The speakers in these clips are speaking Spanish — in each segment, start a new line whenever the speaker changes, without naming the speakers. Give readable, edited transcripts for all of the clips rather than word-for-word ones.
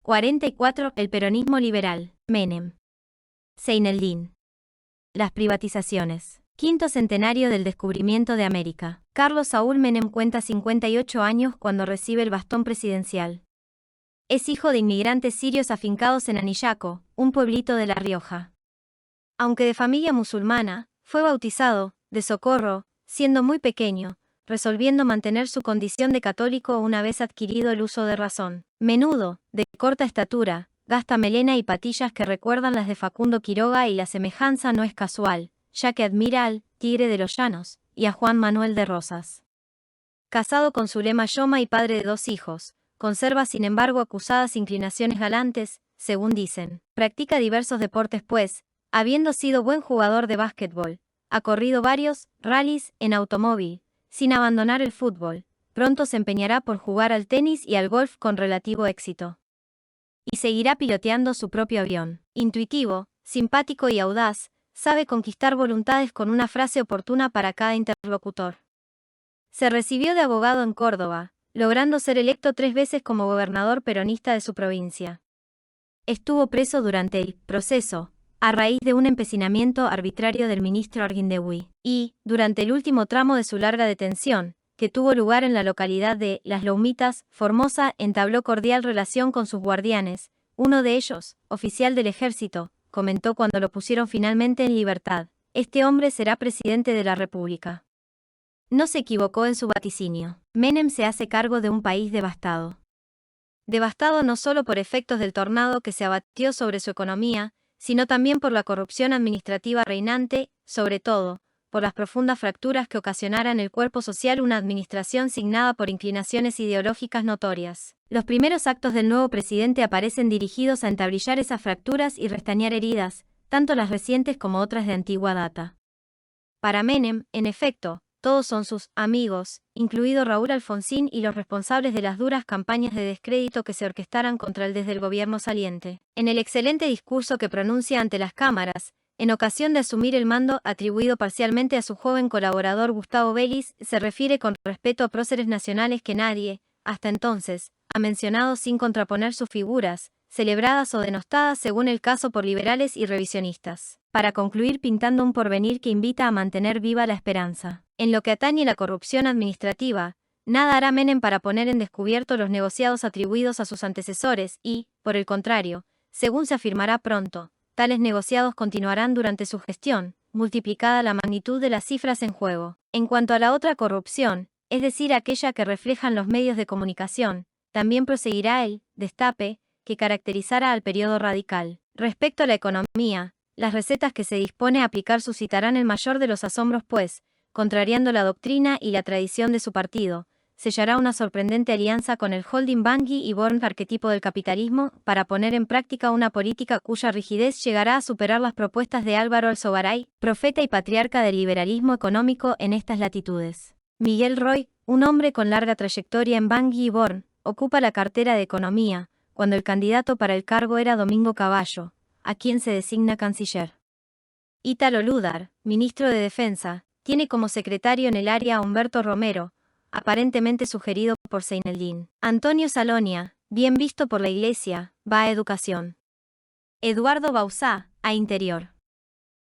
44. El peronismo liberal. Menem. Seineldin. Las privatizaciones. Quinto centenario del descubrimiento de América. Carlos Saúl Menem cuenta 58 años cuando recibe el bastón presidencial. Es hijo de inmigrantes sirios afincados en Anillaco, un pueblito de La Rioja. Aunque de familia musulmana, fue bautizado, de Socorro, siendo muy pequeño, resolviendo mantener su condición de católico una vez adquirido el uso de razón. Menudo, de corta estatura, gasta melena y patillas que recuerdan las de Facundo Quiroga, y la semejanza no es casual, ya que admira al Tigre de los Llanos y a Juan Manuel de Rosas. Casado con Zulema Yoma y padre de 2 hijos, conserva sin embargo acusadas inclinaciones galantes, según dicen. Practica diversos deportes pues, habiendo sido buen jugador de básquetbol, ha corrido varios rallies en automóvil, sin abandonar el fútbol. Pronto se empeñará por jugar al tenis y al golf con relativo éxito. Y seguirá piloteando su propio avión. Intuitivo, simpático y audaz, sabe conquistar voluntades con una frase oportuna para cada interlocutor. Se recibió de abogado en Córdoba, logrando ser electo 3 veces como gobernador peronista de su provincia. Estuvo preso durante el proceso, a raíz de un empecinamiento arbitrario del ministro Arguindehui, y, durante el último tramo de su larga detención, que tuvo lugar en la localidad de Las Lomitas, Formosa, entabló cordial relación con sus guardianes. Uno de ellos, oficial del ejército, comentó cuando lo pusieron finalmente en libertad: "Este hombre será presidente de la República". No se equivocó en su vaticinio. Menem se hace cargo de un país devastado. Devastado no solo por efectos del tornado que se abatió sobre su economía, sino también por la corrupción administrativa reinante, sobre todo, por las profundas fracturas que ocasionara en el cuerpo social una administración signada por inclinaciones ideológicas notorias. Los primeros actos del nuevo presidente aparecen dirigidos a entablillar esas fracturas y restañar heridas, tanto las recientes como otras de antigua data. Para Menem, en efecto, todos son sus amigos, incluido Raúl Alfonsín, y los responsables de las duras campañas de descrédito que se orquestaran contra él desde el gobierno saliente. En el excelente discurso que pronuncia ante las cámaras, en ocasión de asumir el mando atribuido parcialmente a su joven colaborador Gustavo Vélez, se refiere con respeto a próceres nacionales que nadie, hasta entonces, ha mencionado sin contraponer sus figuras, celebradas o denostadas según el caso por liberales y revisionistas, para concluir pintando un porvenir que invita a mantener viva la esperanza. En lo que atañe a la corrupción administrativa, nada hará Menem para poner en descubierto los negociados atribuidos a sus antecesores y, por el contrario, según se afirmará pronto, tales negociados continuarán durante su gestión, multiplicada la magnitud de las cifras en juego. En cuanto a la otra corrupción, es decir, aquella que reflejan los medios de comunicación, también proseguirá el destape que caracterizara al periodo radical. Respecto a la economía, las recetas que se dispone a aplicar suscitarán el mayor de los asombros pues, contrariando la doctrina y la tradición de su partido, sellará una sorprendente alianza con el holding Bunge y Born, arquetipo del capitalismo, para poner en práctica una política cuya rigidez llegará a superar las propuestas de Álvaro Alzogaray, profeta y patriarca del liberalismo económico en estas latitudes. Miguel Roy, un hombre con larga trayectoria en Bunge y Born, ocupa la cartera de Economía, cuando el candidato para el cargo era Domingo Cavallo, a quien se designa canciller. Ítalo Ludar, ministro de Defensa, tiene como secretario en el área a Humberto Romero, aparentemente sugerido por Seineldin. Antonio Salonia, bien visto por la Iglesia, va a Educación. Eduardo Bauzá, a Interior.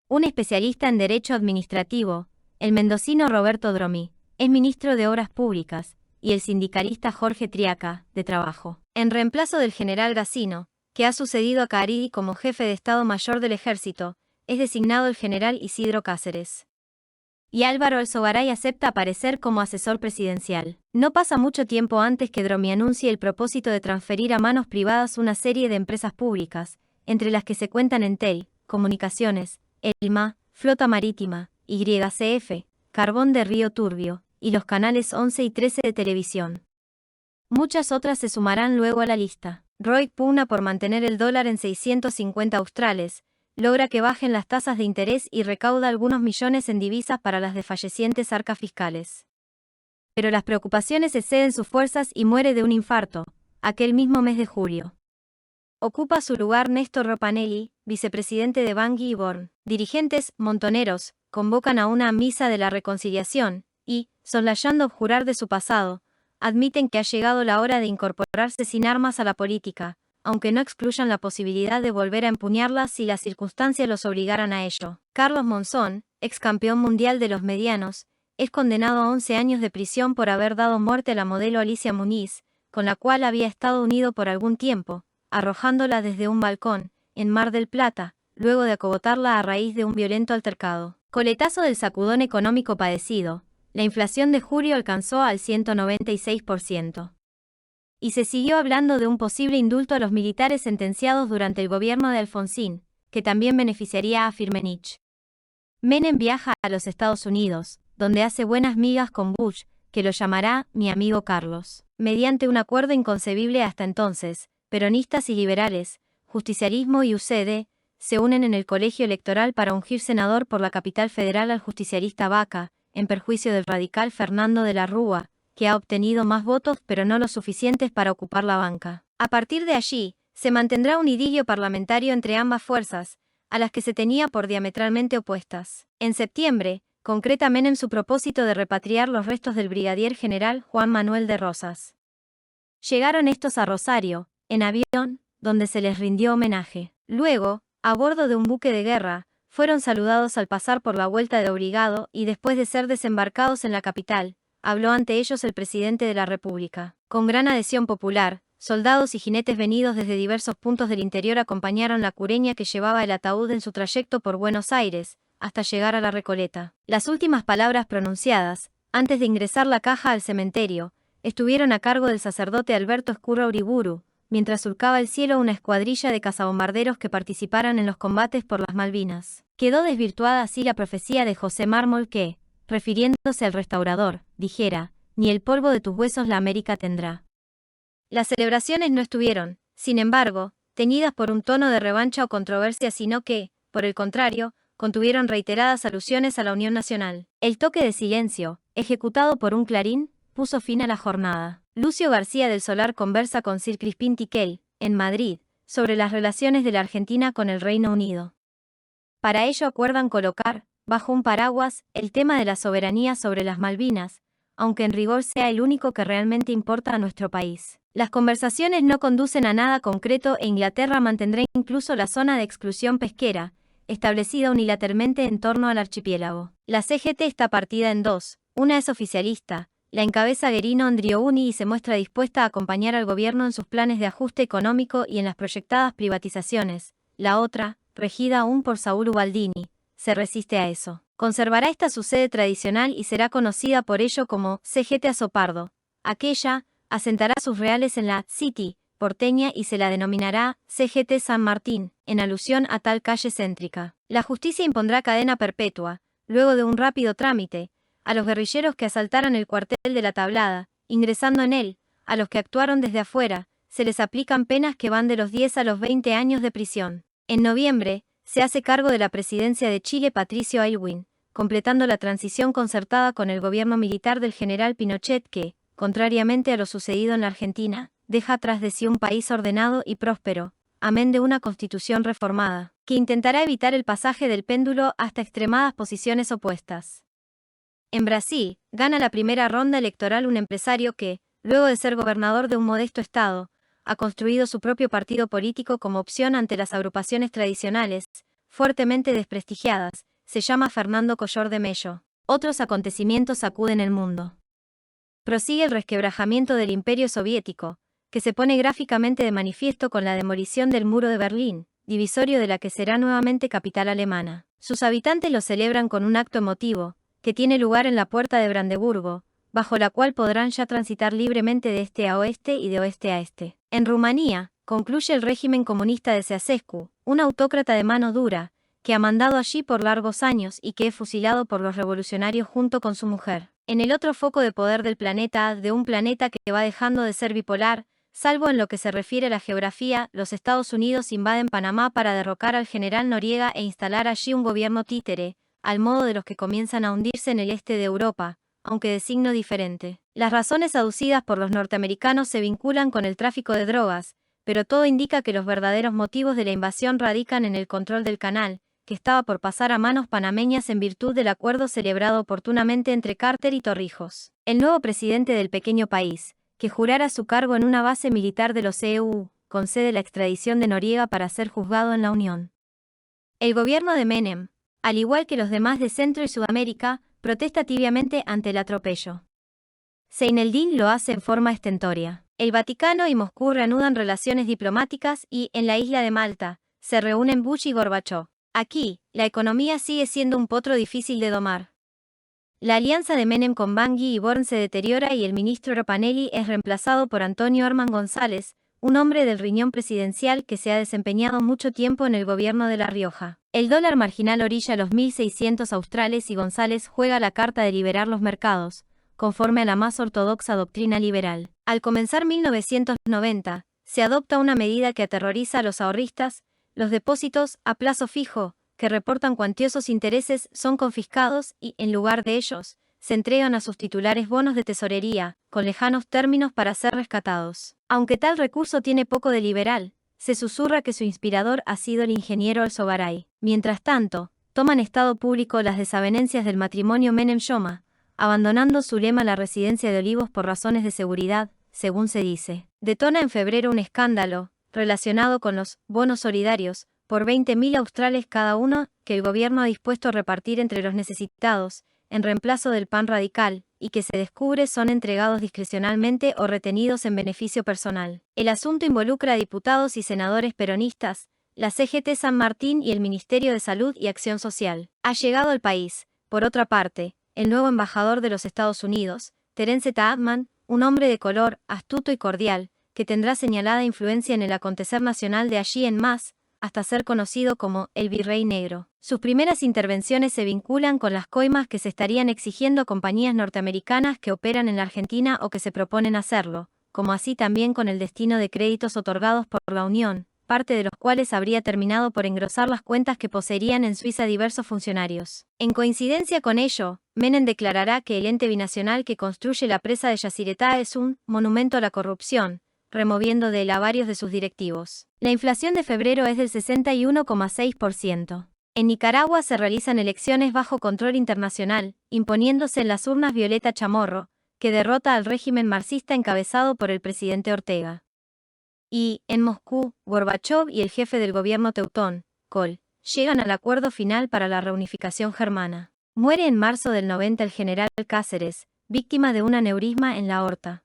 Un especialista en Derecho Administrativo, el mendocino Roberto Dromi, es ministro de Obras Públicas, y el sindicalista Jorge Triaca, de Trabajo. En reemplazo del general Gacino, que ha sucedido a Caridi como jefe de Estado Mayor del Ejército, es designado el general Isidro Cáceres. Y Álvaro Alzogaray acepta aparecer como asesor presidencial. No pasa mucho tiempo antes que Dromi anuncie el propósito de transferir a manos privadas una serie de empresas públicas, entre las que se cuentan Entel, Comunicaciones, Elma, Flota Marítima, YCF, Carbón de Río Turbio, y los canales 11 y 13 de televisión. Muchas otras se sumarán luego a la lista. Roy pugna por mantener el dólar en 650 australes, logra que bajen las tasas de interés y recauda algunos millones en divisas para las desfallecientes arcas fiscales. Pero las preocupaciones exceden sus fuerzas y muere de un infarto, aquel mismo mes de julio. Ocupa su lugar Néstor Ropanelli, vicepresidente de Bunge y Born. Dirigentes montoneros convocan a una misa de la reconciliación y, soslayando jurar de su pasado, admiten que ha llegado la hora de incorporarse sin armas a la política, aunque no excluyan la posibilidad de volver a empuñarlas si las circunstancias los obligaran a ello. Carlos Monzón, ex campeón mundial de los medianos, es condenado a 11 años de prisión por haber dado muerte a la modelo Alicia Muniz, con la cual había estado unido por algún tiempo, arrojándola desde un balcón, en Mar del Plata, luego de acogotarla a raíz de un violento altercado. Coletazo del sacudón económico padecido, la inflación de julio alcanzó al 196%. Y se siguió hablando de un posible indulto a los militares sentenciados durante el gobierno de Alfonsín, que también beneficiaría a Firmenich. Menem viaja a los Estados Unidos, donde hace buenas migas con Bush, que lo llamará mi amigo Carlos. Mediante un acuerdo inconcebible hasta entonces, peronistas y liberales, justicialismo y UCD, se unen en el colegio electoral para ungir senador por la capital federal al justicialista Vaca, en perjuicio del radical Fernando de la Rúa, que ha obtenido más votos pero no los suficientes para ocupar la banca. A partir de allí, se mantendrá un idilio parlamentario entre ambas fuerzas, a las que se tenía por diametralmente opuestas. En septiembre, concreta Menem su propósito de repatriar los restos del brigadier general Juan Manuel de Rosas. Llegaron estos a Rosario, en avión, donde se les rindió homenaje. Luego, a bordo de un buque de guerra, fueron saludados al pasar por la vuelta de obligado y después de ser desembarcados en la capital, habló ante ellos el presidente de la República. Con gran adhesión popular, soldados y jinetes venidos desde diversos puntos del interior acompañaron la cureña que llevaba el ataúd en su trayecto por Buenos Aires, hasta llegar a la Recoleta. Las últimas palabras pronunciadas, antes de ingresar la caja al cementerio, estuvieron a cargo del sacerdote Alberto Escurra Uriburu, mientras surcaba el cielo una escuadrilla de cazabombarderos que participaran en los combates por las Malvinas. Quedó desvirtuada así la profecía de José Mármol que, refiriéndose al restaurador, dijera, ni el polvo de tus huesos la América tendrá. Las celebraciones no estuvieron, sin embargo, teñidas por un tono de revancha o controversia, sino que, por el contrario, contuvieron reiteradas alusiones a la Unión Nacional. El toque de silencio, ejecutado por un clarín, puso fin a la jornada. Lucio García del Solar conversa con Sir Crispín Tiquel, en Madrid, sobre las relaciones de la Argentina con el Reino Unido. Para ello acuerdan colocar, bajo un paraguas, el tema de la soberanía sobre las Malvinas, aunque en rigor sea el único que realmente importa a nuestro país. Las conversaciones no conducen a nada concreto e Inglaterra mantendrá incluso la zona de exclusión pesquera, establecida unilateralmente en torno al archipiélago. La CGT está partida en dos, una es oficialista, la encabeza Guerino Andriouni y se muestra dispuesta a acompañar al gobierno en sus planes de ajuste económico y en las proyectadas privatizaciones, la otra, regida aún por Saúl Ubaldini, se resiste a eso. Conservará esta su sede tradicional y será conocida por ello como CGT Azopardo. Aquella, asentará sus reales en la City porteña y se la denominará CGT San Martín, en alusión a tal calle céntrica. La justicia impondrá cadena perpetua, luego de un rápido trámite, a los guerrilleros que asaltaron el cuartel de la Tablada, ingresando en él, a los que actuaron desde afuera, se les aplican penas que van de los 10 a los 20 años de prisión. En noviembre, se hace cargo de la presidencia de Chile Patricio Aylwin, completando la transición concertada con el gobierno militar del general Pinochet que, contrariamente a lo sucedido en la Argentina, deja tras de sí un país ordenado y próspero, amén de una constitución reformada, que intentará evitar el pasaje del péndulo hasta extremadas posiciones opuestas. En Brasil, gana la primera ronda electoral un empresario que, luego de ser gobernador de un modesto estado, ha construido su propio partido político como opción ante las agrupaciones tradicionales, fuertemente desprestigiadas, se llama Fernando Collor de Mello. Otros acontecimientos sacuden el mundo. Prosigue el resquebrajamiento del Imperio Soviético, que se pone gráficamente de manifiesto con la demolición del Muro de Berlín, divisorio de la que será nuevamente capital alemana. Sus habitantes lo celebran con un acto emotivo, que tiene lugar en la puerta de Brandeburgo, bajo la cual podrán ya transitar libremente de este a oeste y de oeste a este. En Rumanía, concluye el régimen comunista de Ceausescu, un autócrata de mano dura, que ha mandado allí por largos años y que es fusilado por los revolucionarios junto con su mujer. En el otro foco de poder del planeta, de un planeta que va dejando de ser bipolar, salvo en lo que se refiere a la geografía, los Estados Unidos invaden Panamá para derrocar al general Noriega e instalar allí un gobierno títere, al modo de los que comienzan a hundirse en el este de Europa, aunque de signo diferente. Las razones aducidas por los norteamericanos se vinculan con el tráfico de drogas, pero todo indica que los verdaderos motivos de la invasión radican en el control del canal, que estaba por pasar a manos panameñas en virtud del acuerdo celebrado oportunamente entre Carter y Torrijos. El nuevo presidente del pequeño país, que jurara su cargo en una base militar de los EU, concede la extradición de Noriega para ser juzgado en la Unión. El gobierno de Menem, al igual que los demás de Centro y Sudamérica, protesta tibiamente ante el atropello. Zaineldin lo hace en forma estentórea. El Vaticano y Moscú reanudan relaciones diplomáticas y, en la isla de Malta, se reúnen Bush y Gorbachov. Aquí, la economía sigue siendo un potro difícil de domar. La alianza de Menem con Bangui y Born se deteriora y el ministro Rapanelli es reemplazado por Antonio Herman González, un hombre del riñón presidencial que se ha desempeñado mucho tiempo en el gobierno de La Rioja. El dólar marginal orilla los 1.600 australes y González juega la carta de liberar los mercados, conforme a la más ortodoxa doctrina liberal. Al comenzar 1990, se adopta una medida que aterroriza a los ahorristas: los depósitos a plazo fijo, que reportan cuantiosos intereses, son confiscados y, en lugar de ellos, se entregan a sus titulares bonos de tesorería, con lejanos términos para ser rescatados. Aunque tal recurso tiene poco de liberal, se susurra que su inspirador ha sido el ingeniero Alzogaray. Mientras tanto, toman estado público las desavenencias del matrimonio Menem-Shoma, abandonando Zulema la residencia de Olivos por razones de seguridad, según se dice. Detona en febrero un escándalo relacionado con los bonos solidarios, por 20.000 australes cada uno, que el gobierno ha dispuesto a repartir entre los necesitados, en reemplazo del pan radical, y que se descubre son entregados discrecionalmente o retenidos en beneficio personal. El asunto involucra a diputados y senadores peronistas, la CGT San Martín y el Ministerio de Salud y Acción Social. Ha llegado al país, por otra parte, el nuevo embajador de los Estados Unidos, Terence Taubman, un hombre de color, astuto y cordial, que tendrá señalada influencia en el acontecer nacional de allí en más, hasta ser conocido como el Virrey Negro. Sus primeras intervenciones se vinculan con las coimas que se estarían exigiendo a compañías norteamericanas que operan en la Argentina o que se proponen hacerlo, como así también con el destino de créditos otorgados por la Unión, parte de los cuales habría terminado por engrosar las cuentas que poseerían en Suiza diversos funcionarios. En coincidencia con ello, Menem declarará que el ente binacional que construye la presa de Yacyretá es un monumento a la corrupción, removiendo de él a varios de sus directivos. La inflación de febrero es del 61,6%. En Nicaragua se realizan elecciones bajo control internacional, imponiéndose en las urnas Violeta Chamorro, que derrota al régimen marxista encabezado por el presidente Ortega. Y, en Moscú, Gorbachov y el jefe del gobierno teutón, Kohl, llegan al acuerdo final para la reunificación germana. Muere en marzo del 90 el general Cáceres, víctima de un aneurisma en la aorta.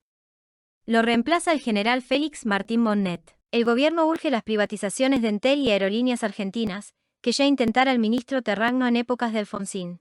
Lo reemplaza el general Félix Martín Bonnet. El gobierno urge las privatizaciones de Entel y Aerolíneas Argentinas, que ya intentara el ministro Terragno en épocas de Alfonsín.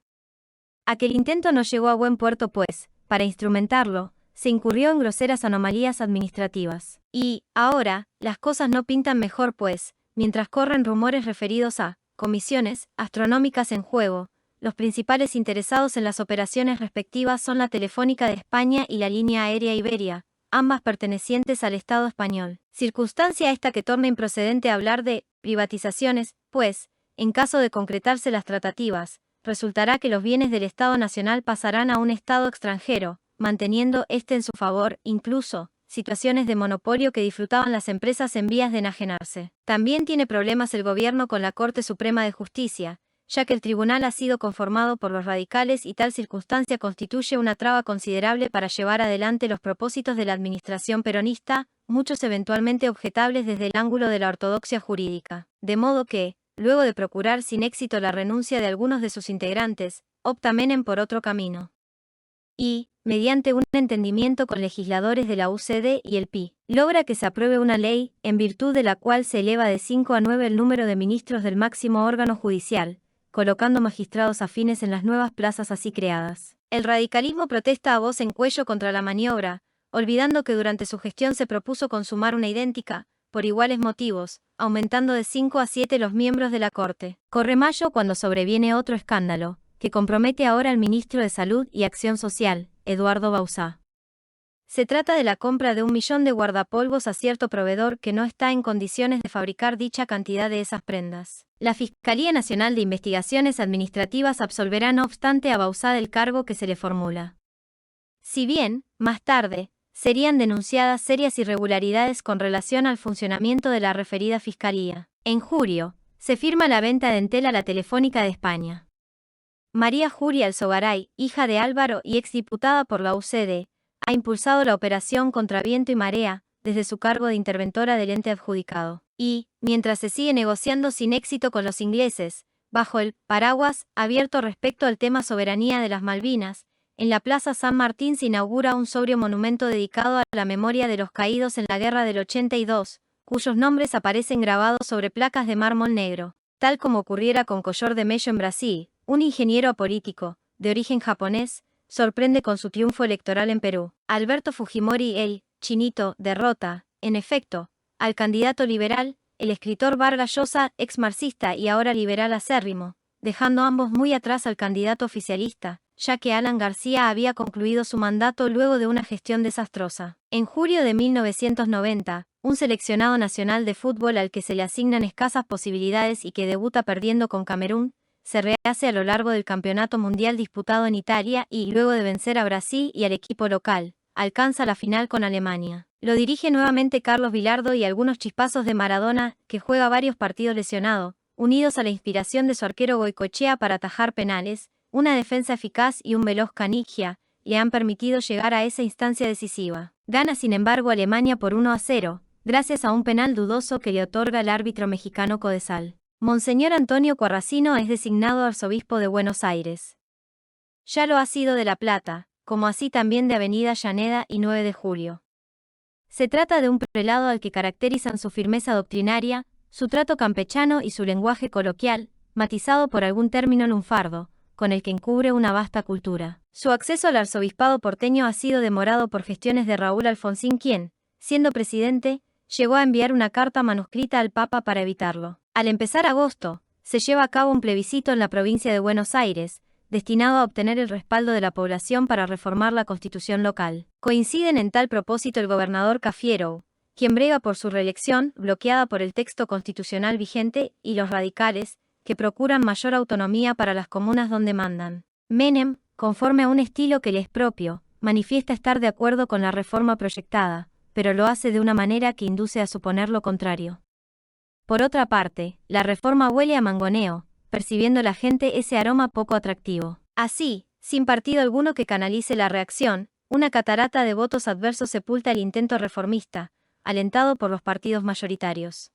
Aquel intento no llegó a buen puerto pues, para instrumentarlo, se incurrió en groseras anomalías administrativas. Y, ahora, las cosas no pintan mejor pues, mientras corren rumores referidos a comisiones astronómicas en juego, los principales interesados en las operaciones respectivas son la Telefónica de España y la línea aérea Iberia, ambas pertenecientes al Estado español. Circunstancia esta que torna improcedente hablar de privatizaciones, pues, en caso de concretarse las tratativas, resultará que los bienes del Estado nacional pasarán a un Estado extranjero, manteniendo este en su favor, incluso, situaciones de monopolio que disfrutaban las empresas en vías de enajenarse. También tiene problemas el gobierno con la Corte Suprema de Justicia, ya que el tribunal ha sido conformado por los radicales y tal circunstancia constituye una traba considerable para llevar adelante los propósitos de la administración peronista, muchos eventualmente objetables desde el ángulo de la ortodoxia jurídica. De modo que, luego de procurar sin éxito la renuncia de algunos de sus integrantes, opta Menem por otro camino. Y, mediante un entendimiento con legisladores de la UCD y el PI, logra que se apruebe una ley, en virtud de la cual se eleva de 5 a 9 el número de ministros del máximo órgano judicial, colocando magistrados afines en las nuevas plazas así creadas. El radicalismo protesta a voz en cuello contra la maniobra, olvidando que durante su gestión se propuso consumar una idéntica, por iguales motivos, aumentando de 5 a 7 los miembros de la Corte. Corre mayo cuando sobreviene otro escándalo, que compromete ahora al ministro de Salud y Acción Social, Eduardo Bauzá. Se trata de la compra de 1 millón de guardapolvos a cierto proveedor que no está en condiciones de fabricar dicha cantidad de esas prendas. La Fiscalía Nacional de Investigaciones Administrativas absolverá no obstante a Bauzá del cargo que se le formula. Si bien, más tarde, serían denunciadas serias irregularidades con relación al funcionamiento de la referida Fiscalía. En julio, se firma la venta de Entel a la Telefónica de España. María Julia Alzogaray, hija de Álvaro y exdiputada por la UCD, ha impulsado la operación contra viento y marea, desde su cargo de interventora del ente adjudicado. Y, mientras se sigue negociando sin éxito con los ingleses, bajo el paraguas abierto respecto al tema soberanía de las Malvinas, en la Plaza San Martín se inaugura un sobrio monumento dedicado a la memoria de los caídos en la Guerra del 82, cuyos nombres aparecen grabados sobre placas de mármol negro. Tal como ocurriera con Collor de Mello en Brasil, un ingeniero apolítico, de origen japonés, sorprende con su triunfo electoral en Perú. Alberto Fujimori, el Chinito, derrota, en efecto, al candidato liberal, el escritor Vargas Llosa, ex marxista y ahora liberal acérrimo, dejando ambos muy atrás al candidato oficialista, ya que Alan García había concluido su mandato luego de una gestión desastrosa. En julio de 1990, un seleccionado nacional de fútbol al que se le asignan escasas posibilidades y que debuta perdiendo con Camerún, se rehace a lo largo del campeonato mundial disputado en Italia y, luego de vencer a Brasil y al equipo local, alcanza la final con Alemania. Lo dirige nuevamente Carlos Bilardo y algunos chispazos de Maradona, que juega varios partidos lesionado, unidos a la inspiración de su arquero Goicoechea para atajar penales, una defensa eficaz y un veloz Canigia, le han permitido llegar a esa instancia decisiva. Gana sin embargo Alemania por 1-0, gracias a un penal dudoso que le otorga el árbitro mexicano Codesal. Monseñor Antonio Cuarracino es designado arzobispo de Buenos Aires. Ya lo ha sido de La Plata, como así también de Avenida Llaneda y 9 de Julio. Se trata de un prelado al que caracterizan su firmeza doctrinaria, su trato campechano y su lenguaje coloquial, matizado por algún término lunfardo, con el que encubre una vasta cultura. Su acceso al arzobispado porteño ha sido demorado por gestiones de Raúl Alfonsín, quien, siendo presidente, llegó a enviar una carta manuscrita al Papa para evitarlo. Al empezar agosto, se lleva a cabo un plebiscito en la provincia de Buenos Aires, destinado a obtener el respaldo de la población para reformar la constitución local. Coinciden en tal propósito el gobernador Cafiero, quien brega por su reelección, bloqueada por el texto constitucional vigente, y los radicales, que procuran mayor autonomía para las comunas donde mandan. Menem, conforme a un estilo que le es propio, manifiesta estar de acuerdo con la reforma proyectada, pero lo hace de una manera que induce a suponer lo contrario. Por otra parte, la reforma huele a mangoneo, percibiendo la gente ese aroma poco atractivo. Así, sin partido alguno que canalice la reacción, una catarata de votos adversos sepulta el intento reformista, alentado por los partidos mayoritarios.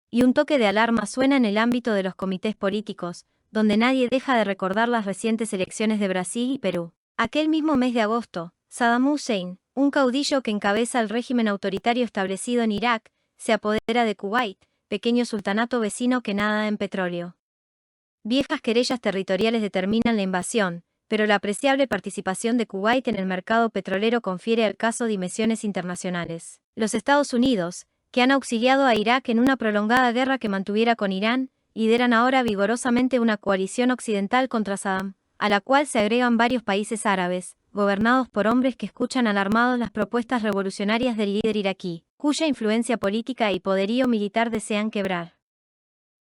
Y un toque de alarma suena en el ámbito de los comités políticos, donde nadie deja de recordar las recientes elecciones de Brasil y Perú. Aquel mismo mes de agosto, Saddam Hussein, un caudillo que encabeza el régimen autoritario establecido en Irak, se apodera de Kuwait, pequeño sultanato vecino que nada en petróleo. Viejas querellas territoriales determinan la invasión, pero la apreciable participación de Kuwait en el mercado petrolero confiere al caso dimensiones internacionales. Los Estados Unidos, que han auxiliado a Irak en una prolongada guerra que mantuviera con Irán, lideran ahora vigorosamente una coalición occidental contra Saddam, a la cual se agregan varios países árabes, gobernados por hombres que escuchan alarmados las propuestas revolucionarias del líder iraquí, cuya influencia política y poderío militar desean quebrar.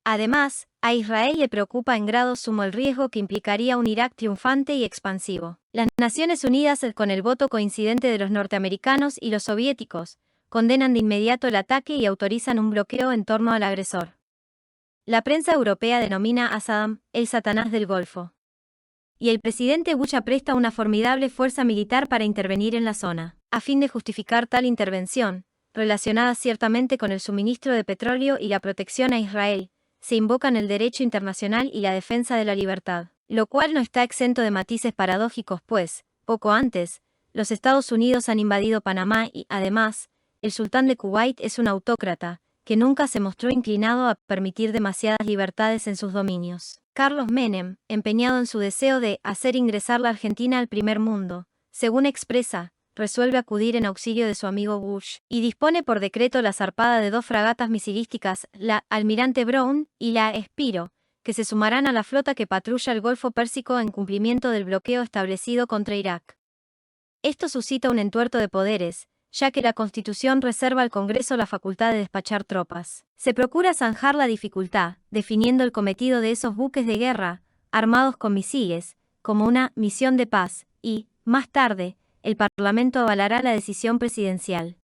Además, a Israel le preocupa en grado sumo el riesgo que implicaría un Irak triunfante y expansivo. Las Naciones Unidas, con el voto coincidente de los norteamericanos y los soviéticos, condenan de inmediato el ataque y autorizan un bloqueo en torno al agresor. La prensa europea denomina a Saddam el Satanás del Golfo. Y el presidente Bush apresta una formidable fuerza militar para intervenir en la zona, a fin de justificar tal intervención, relacionada ciertamente con el suministro de petróleo y la protección a Israel. Se invocan el derecho internacional y la defensa de la libertad, lo cual no está exento de matices paradójicos, pues, poco antes, los Estados Unidos han invadido Panamá y, además, el sultán de Kuwait es un autócrata, que nunca se mostró inclinado a permitir demasiadas libertades en sus dominios. Carlos Menem, empeñado en su deseo de hacer ingresar la Argentina al primer mundo, según expresa, resuelve acudir en auxilio de su amigo Bush, y dispone por decreto la zarpada de 2 fragatas misilísticas, la Almirante Brown y la Spiro, que se sumarán a la flota que patrulla el Golfo Pérsico en cumplimiento del bloqueo establecido contra Irak. Esto suscita un entuerto de poderes, ya que la Constitución reserva al Congreso la facultad de despachar tropas. Se procura zanjar la dificultad, definiendo el cometido de esos buques de guerra, armados con misiles, como una misión de paz, y, más tarde, el Parlamento avalará la decisión presidencial,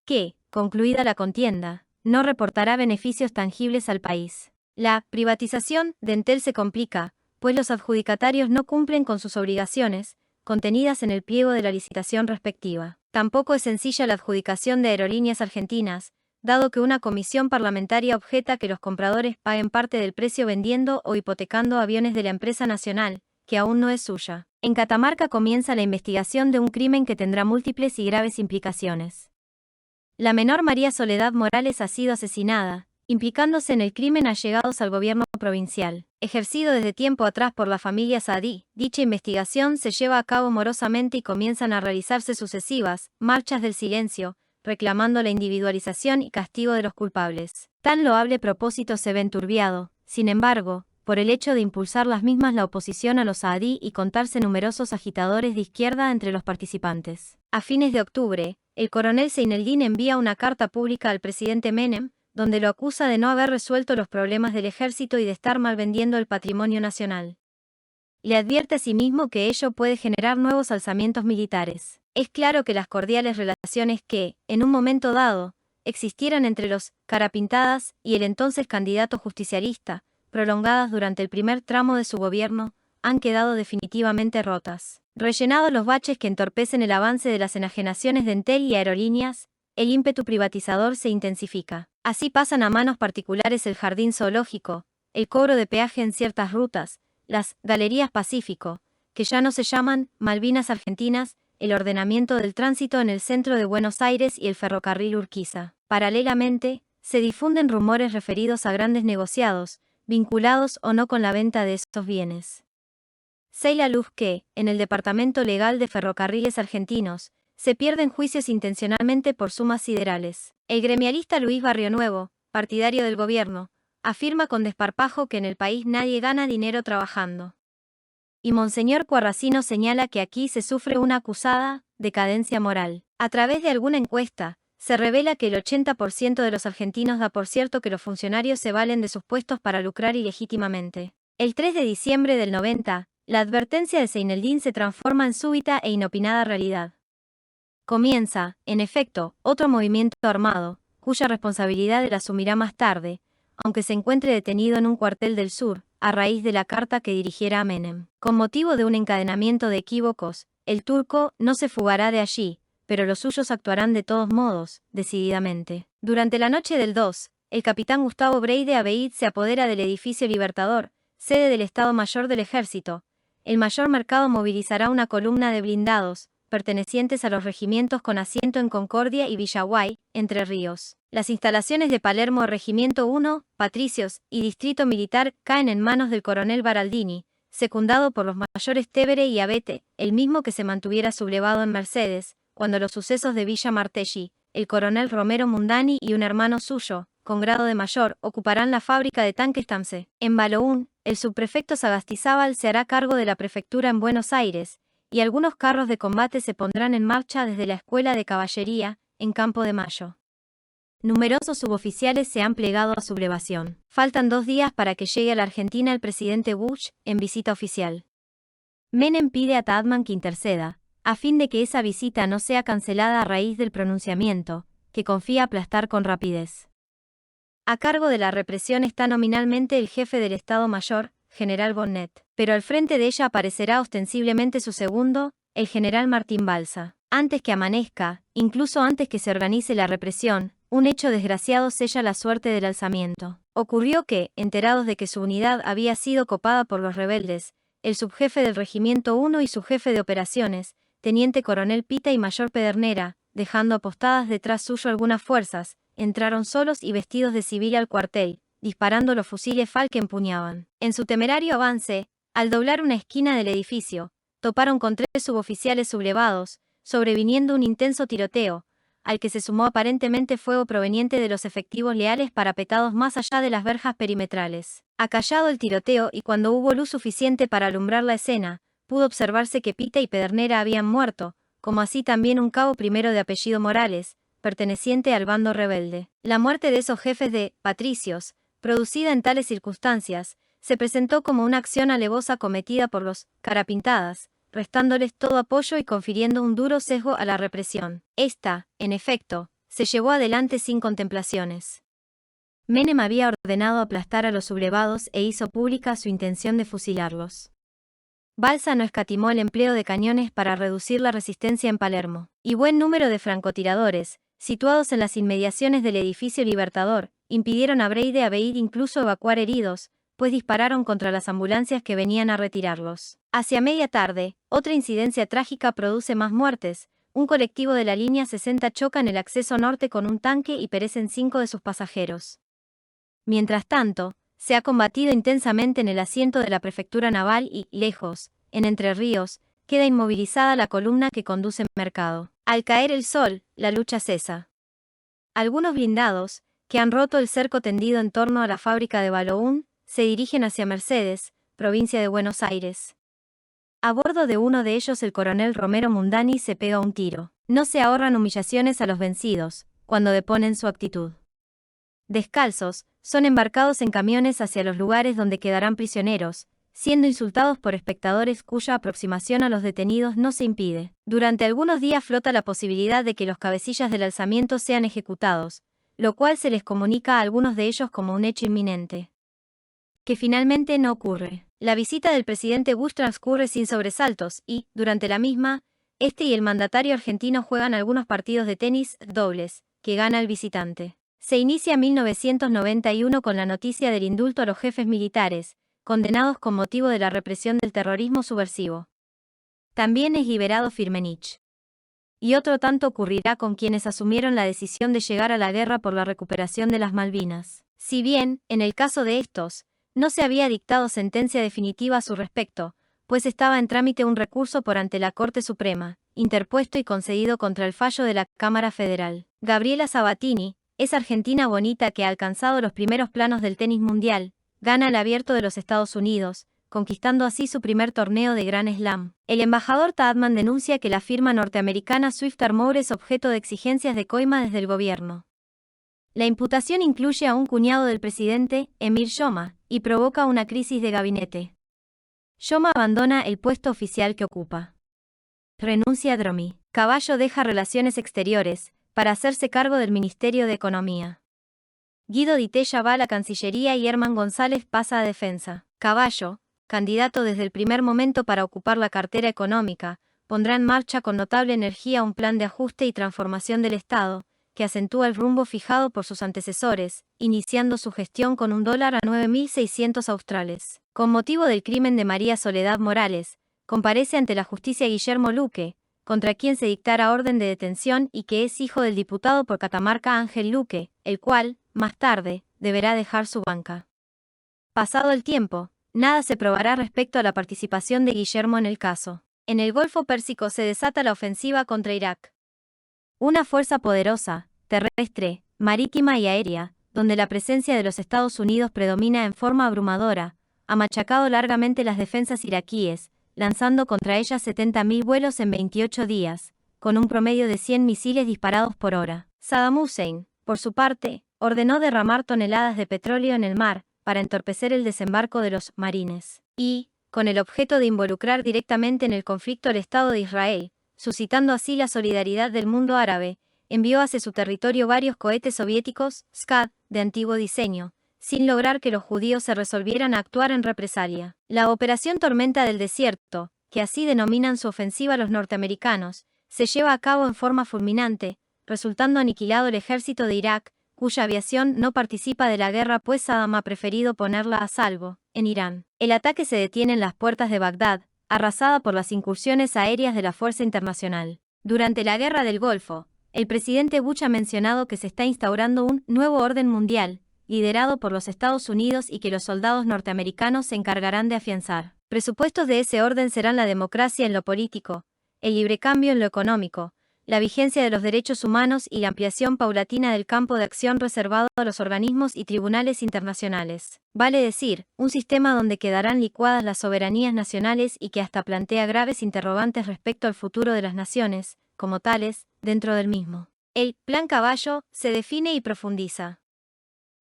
que, concluida la contienda, no reportará beneficios tangibles al país. La privatización de Entel se complica, pues los adjudicatarios no cumplen con sus obligaciones, contenidas en el pliego de la licitación respectiva. Tampoco es sencilla la adjudicación de Aerolíneas Argentinas, dado que una comisión parlamentaria objeta que los compradores paguen parte del precio vendiendo o hipotecando aviones de la empresa nacional, que aún no es suya. En Catamarca comienza la investigación de un crimen que tendrá múltiples y graves implicaciones. La menor María Soledad Morales ha sido asesinada, implicándose en el crimen allegados al gobierno provincial, ejercido desde tiempo atrás por la familia Saadí. Dicha investigación se lleva a cabo morosamente y comienzan a realizarse sucesivas marchas del silencio, reclamando la individualización y castigo de los culpables. Tan loable propósito se ve enturbiado, sin embargo, por el hecho de impulsar las mismas la oposición a los Saadí y contarse numerosos agitadores de izquierda entre los participantes. A fines de octubre, el coronel Seineldin envía una carta pública al presidente Menem, donde lo acusa de no haber resuelto los problemas del ejército y de estar malvendiendo el patrimonio nacional. Le advierte asimismo que ello puede generar nuevos alzamientos militares. Es claro que las cordiales relaciones que, en un momento dado, existieran entre los Carapintadas y el entonces candidato justicialista, prolongadas durante el primer tramo de su gobierno, han quedado definitivamente rotas. Rellenados los baches que entorpecen el avance de las enajenaciones de Entel y Aerolíneas, el ímpetu privatizador se intensifica. Así pasan a manos particulares el jardín zoológico, el cobro de peaje en ciertas rutas, las Galerías Pacífico, que ya no se llaman Malvinas Argentinas, el ordenamiento del tránsito en el centro de Buenos Aires y el ferrocarril Urquiza. Paralelamente, se difunden rumores referidos a grandes negociados, vinculados o no con la venta de estos bienes. Se la luz que, en el Departamento Legal de Ferrocarriles Argentinos, se pierden juicios intencionalmente por sumas siderales. El gremialista Luis Barrionuevo, partidario del gobierno, afirma con desparpajo que en el país nadie gana dinero trabajando. Y Monseñor Cuarracino señala que aquí se sufre una acusada decadencia moral. A través de alguna encuesta, se revela que el 80% de los argentinos da por cierto que los funcionarios se valen de sus puestos para lucrar ilegítimamente. El 3 de diciembre del 90, la advertencia de Seineldin se transforma en súbita e inopinada realidad. Comienza, en efecto, otro movimiento armado, cuya responsabilidad él asumirá más tarde, aunque se encuentre detenido en un cuartel del sur, a raíz de la carta que dirigiera a Menem. Con motivo de un encadenamiento de equívocos, el turco no se fugará de allí, pero los suyos actuarán de todos modos, decididamente. Durante la noche del 2, el capitán Gustavo Breide Abeid se apodera del edificio Libertador, sede del Estado Mayor del Ejército. El Mayor Mercado movilizará una columna de blindados, pertenecientes a los regimientos con asiento en Concordia y Villaguay, Entre Ríos. Las instalaciones de Palermo Regimiento 1, Patricios y Distrito Militar caen en manos del coronel Baraldini, secundado por los mayores Tevere y Abete, el mismo que se mantuviera sublevado en Mercedes, cuando los sucesos de Villa Martelli, el coronel Romero Mundani y un hermano suyo, con grado de mayor, ocuparán la fábrica de tanques Tamse. En Baloún, el subprefecto Sagastizábal se hará cargo de la prefectura en Buenos Aires, y algunos carros de combate se pondrán en marcha desde la Escuela de Caballería, en Campo de Mayo. Numerosos suboficiales se han plegado a sublevación. Faltan 2 días para que llegue a la Argentina el presidente Bush, en visita oficial. Menem pide a Tadman que interceda, a fin de que esa visita no sea cancelada a raíz del pronunciamiento, que confía aplastar con rapidez. A cargo de la represión está nominalmente el jefe del Estado Mayor, general Bonnet, pero al frente de ella aparecerá ostensiblemente su segundo, el general Martín Balsa. Antes que amanezca, incluso antes que se organice la represión, un hecho desgraciado sella la suerte del alzamiento. Ocurrió que, enterados de que su unidad había sido copada por los rebeldes, el subjefe del Regimiento 1 y su jefe de operaciones, teniente coronel Pita y mayor Pedernera, dejando apostadas detrás suyo algunas fuerzas, entraron solos y vestidos de civil al cuartel, disparando los fusiles FAL que empuñaban. En su temerario avance, al doblar una esquina del edificio, toparon con 3 suboficiales sublevados, sobreviniendo un intenso tiroteo, al que se sumó aparentemente fuego proveniente de los efectivos leales parapetados más allá de las verjas perimetrales. Acallado el tiroteo y cuando hubo luz suficiente para alumbrar la escena, pudo observarse que Pita y Pedernera habían muerto, como así también un cabo primero de apellido Morales, perteneciente al bando rebelde. La muerte de esos jefes de patricios, producida en tales circunstancias, se presentó como una acción alevosa cometida por los Carapintadas, restándoles todo apoyo y confiriendo un duro sesgo a la represión. Esta, en efecto, se llevó adelante sin contemplaciones. Menem había ordenado aplastar a los sublevados e hizo pública su intención de fusilarlos. Balsa no escatimó el empleo de cañones para reducir la resistencia en Palermo, y buen número de francotiradores, situados en las inmediaciones del edificio Libertador, impidieron a Breide Abeid incluso evacuar heridos, pues dispararon contra las ambulancias que venían a retirarlos. Hacia media tarde, otra incidencia trágica produce más muertes. Un colectivo de la línea 60 choca en el acceso norte con un tanque y perecen 5 de sus pasajeros. Mientras tanto, se ha combatido intensamente en el asiento de la prefectura naval y, lejos, en Entre Ríos, queda inmovilizada la columna que conduce al mercado. Al caer el sol, la lucha cesa. Algunos blindados, que han roto el cerco tendido en torno a la fábrica de Baloún, se dirigen hacia Mercedes, provincia de Buenos Aires. A bordo de uno de ellos el coronel Romero Mundani se pega un tiro. No se ahorran humillaciones a los vencidos, cuando deponen su actitud. Descalzos, son embarcados en camiones hacia los lugares donde quedarán prisioneros, siendo insultados por espectadores cuya aproximación a los detenidos no se impide. Durante algunos días flota la posibilidad de que los cabecillas del alzamiento sean ejecutados, lo cual se les comunica a algunos de ellos como un hecho inminente, que finalmente no ocurre. La visita del presidente Bush transcurre sin sobresaltos y, durante la misma, este y el mandatario argentino juegan algunos partidos de tenis dobles, que gana el visitante. Se inicia 1991 con la noticia del indulto a los jefes militares, condenados con motivo de la represión del terrorismo subversivo. También es liberado Firmenich. Y otro tanto ocurrirá con quienes asumieron la decisión de llegar a la guerra por la recuperación de las Malvinas. Si bien, en el caso de estos, no se había dictado sentencia definitiva a su respecto, pues estaba en trámite un recurso por ante la Corte Suprema, interpuesto y concedido contra el fallo de la Cámara Federal. Gabriela Sabatini, esa argentina bonita que ha alcanzado los primeros planos del tenis mundial, gana el Abierto de los Estados Unidos, conquistando así su primer torneo de Grand Slam. El embajador Taadman denuncia que la firma norteamericana Swift Armour es objeto de exigencias de coima desde el gobierno. La imputación incluye a un cuñado del presidente, Emir Shoma, y provoca una crisis de gabinete. Shoma abandona el puesto oficial que ocupa. Renuncia a Dromi. Caballo deja Relaciones Exteriores, para hacerse cargo del Ministerio de Economía. Guido Di Tella va a la Cancillería y Herman González pasa a Defensa. Caballo, candidato desde el primer momento para ocupar la cartera económica, pondrá en marcha con notable energía un plan de ajuste y transformación del Estado, que acentúa el rumbo fijado por sus antecesores, iniciando su gestión con $1 a 9.600 australes. Con motivo del crimen de María Soledad Morales, comparece ante la justicia Guillermo Luque, contra quien se dictara orden de detención y que es hijo del diputado por Catamarca Ángel Luque, el cual, más tarde, deberá dejar su banca. Pasado el tiempo, nada se probará respecto a la participación de Guillermo en el caso. En el Golfo Pérsico se desata la ofensiva contra Irak. Una fuerza poderosa, terrestre, marítima y aérea, donde la presencia de los Estados Unidos predomina en forma abrumadora, ha machacado largamente las defensas iraquíes, lanzando contra ellas 70.000 vuelos en 28 días, con un promedio de 100 misiles disparados por hora. Saddam Hussein, por su parte, ordenó derramar toneladas de petróleo en el mar, para entorpecer el desembarco de los marines, y, con el objeto de involucrar directamente en el conflicto al Estado de Israel, suscitando así la solidaridad del mundo árabe, envió hacia su territorio varios cohetes soviéticos, Scud, de antiguo diseño, sin lograr que los judíos se resolvieran a actuar en represalia. La Operación Tormenta del Desierto, que así denominan su ofensiva los norteamericanos, se lleva a cabo en forma fulminante, resultando aniquilado el ejército de Irak, cuya aviación no participa de la guerra pues Saddam ha preferido ponerla a salvo, en Irán. El ataque se detiene en las puertas de Bagdad, arrasada por las incursiones aéreas de la Fuerza Internacional. Durante la Guerra del Golfo, el presidente Bush ha mencionado que se está instaurando un nuevo orden mundial, liderado por los Estados Unidos y que los soldados norteamericanos se encargarán de afianzar. Presupuestos de ese orden serán la democracia en lo político, el librecambio en lo económico, la vigencia de los derechos humanos y la ampliación paulatina del campo de acción reservado a los organismos y tribunales internacionales. Vale decir, un sistema donde quedarán licuadas las soberanías nacionales y que hasta plantea graves interrogantes respecto al futuro de las naciones, como tales, dentro del mismo. El Plan Caballo se define y profundiza.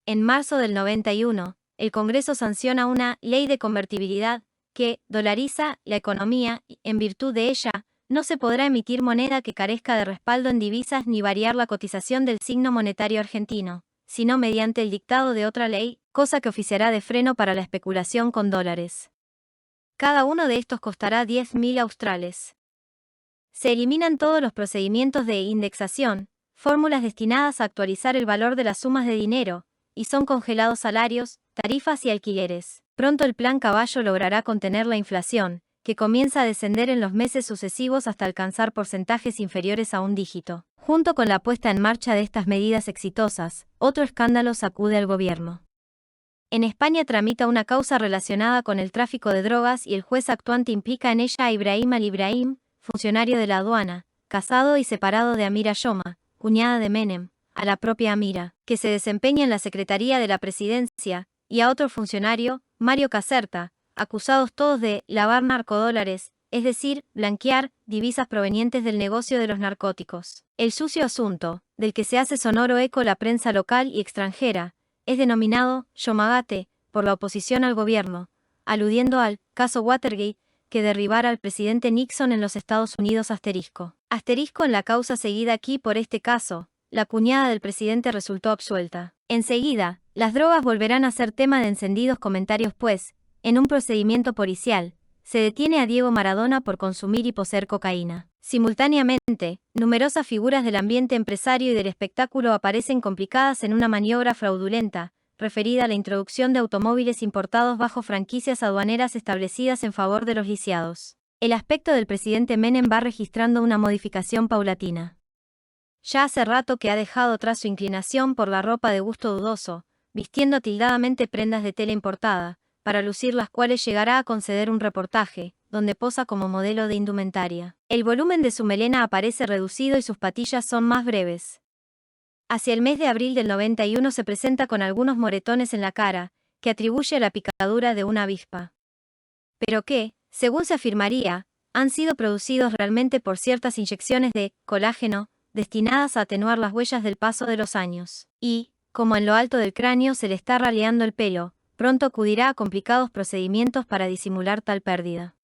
En marzo del 91, el Congreso sanciona una ley de convertibilidad que dolariza la economía y, en virtud de ella, no se podrá emitir moneda que carezca de respaldo en divisas ni variar la cotización del signo monetario argentino, sino mediante el dictado de otra ley, cosa que oficiará de freno para la especulación con dólares. Cada uno de estos costará 10.000 australes. Se eliminan todos los procedimientos de indexación, fórmulas destinadas a actualizar el valor de las sumas de dinero, y son congelados salarios, tarifas y alquileres. Pronto el Plan Caballo logrará contener la inflación, que comienza a descender en los meses sucesivos hasta alcanzar porcentajes inferiores a un dígito. Junto con la puesta en marcha de estas medidas exitosas, otro escándalo sacude al gobierno. En España tramita una causa relacionada con el tráfico de drogas y el juez actuante implica en ella a Ibrahim al-Ibrahim, funcionario de la aduana, casado y separado de Amira Yoma, cuñada de Menem, a la propia Amira, que se desempeña en la Secretaría de la Presidencia, y a otro funcionario, Mario Caserta, acusados todos de lavar narcodólares, es decir, blanquear divisas provenientes del negocio de los narcóticos. El sucio asunto, del que se hace sonoro eco la prensa local y extranjera, es denominado Yomagate por la oposición al gobierno, aludiendo al caso Watergate, que derribara al presidente Nixon en los Estados Unidos asterisco en la causa seguida aquí por este caso, la cuñada del presidente resultó absuelta. Enseguida, las drogas volverán a ser tema de encendidos comentarios pues, en un procedimiento policial, se detiene a Diego Maradona por consumir y poseer cocaína. Simultáneamente, numerosas figuras del ambiente empresario y del espectáculo aparecen complicadas en una maniobra fraudulenta, referida a la introducción de automóviles importados bajo franquicias aduaneras establecidas en favor de los lisiados. El aspecto del presidente Menem va registrando una modificación paulatina. Ya hace rato que ha dejado atrás su inclinación por la ropa de gusto dudoso, vistiendo atildadamente prendas de tela importada, para lucir las cuales llegará a conceder un reportaje, donde posa como modelo de indumentaria. El volumen de su melena aparece reducido y sus patillas son más breves. Hacia el mes de abril del 91 se presenta con algunos moretones en la cara, que atribuye a la picadura de una avispa. Pero que, según se afirmaría, han sido producidos realmente por ciertas inyecciones de colágeno, destinadas a atenuar las huellas del paso de los años. Y, como en lo alto del cráneo se le está raleando el pelo, pronto acudirá a complicados procedimientos para disimular tal pérdida.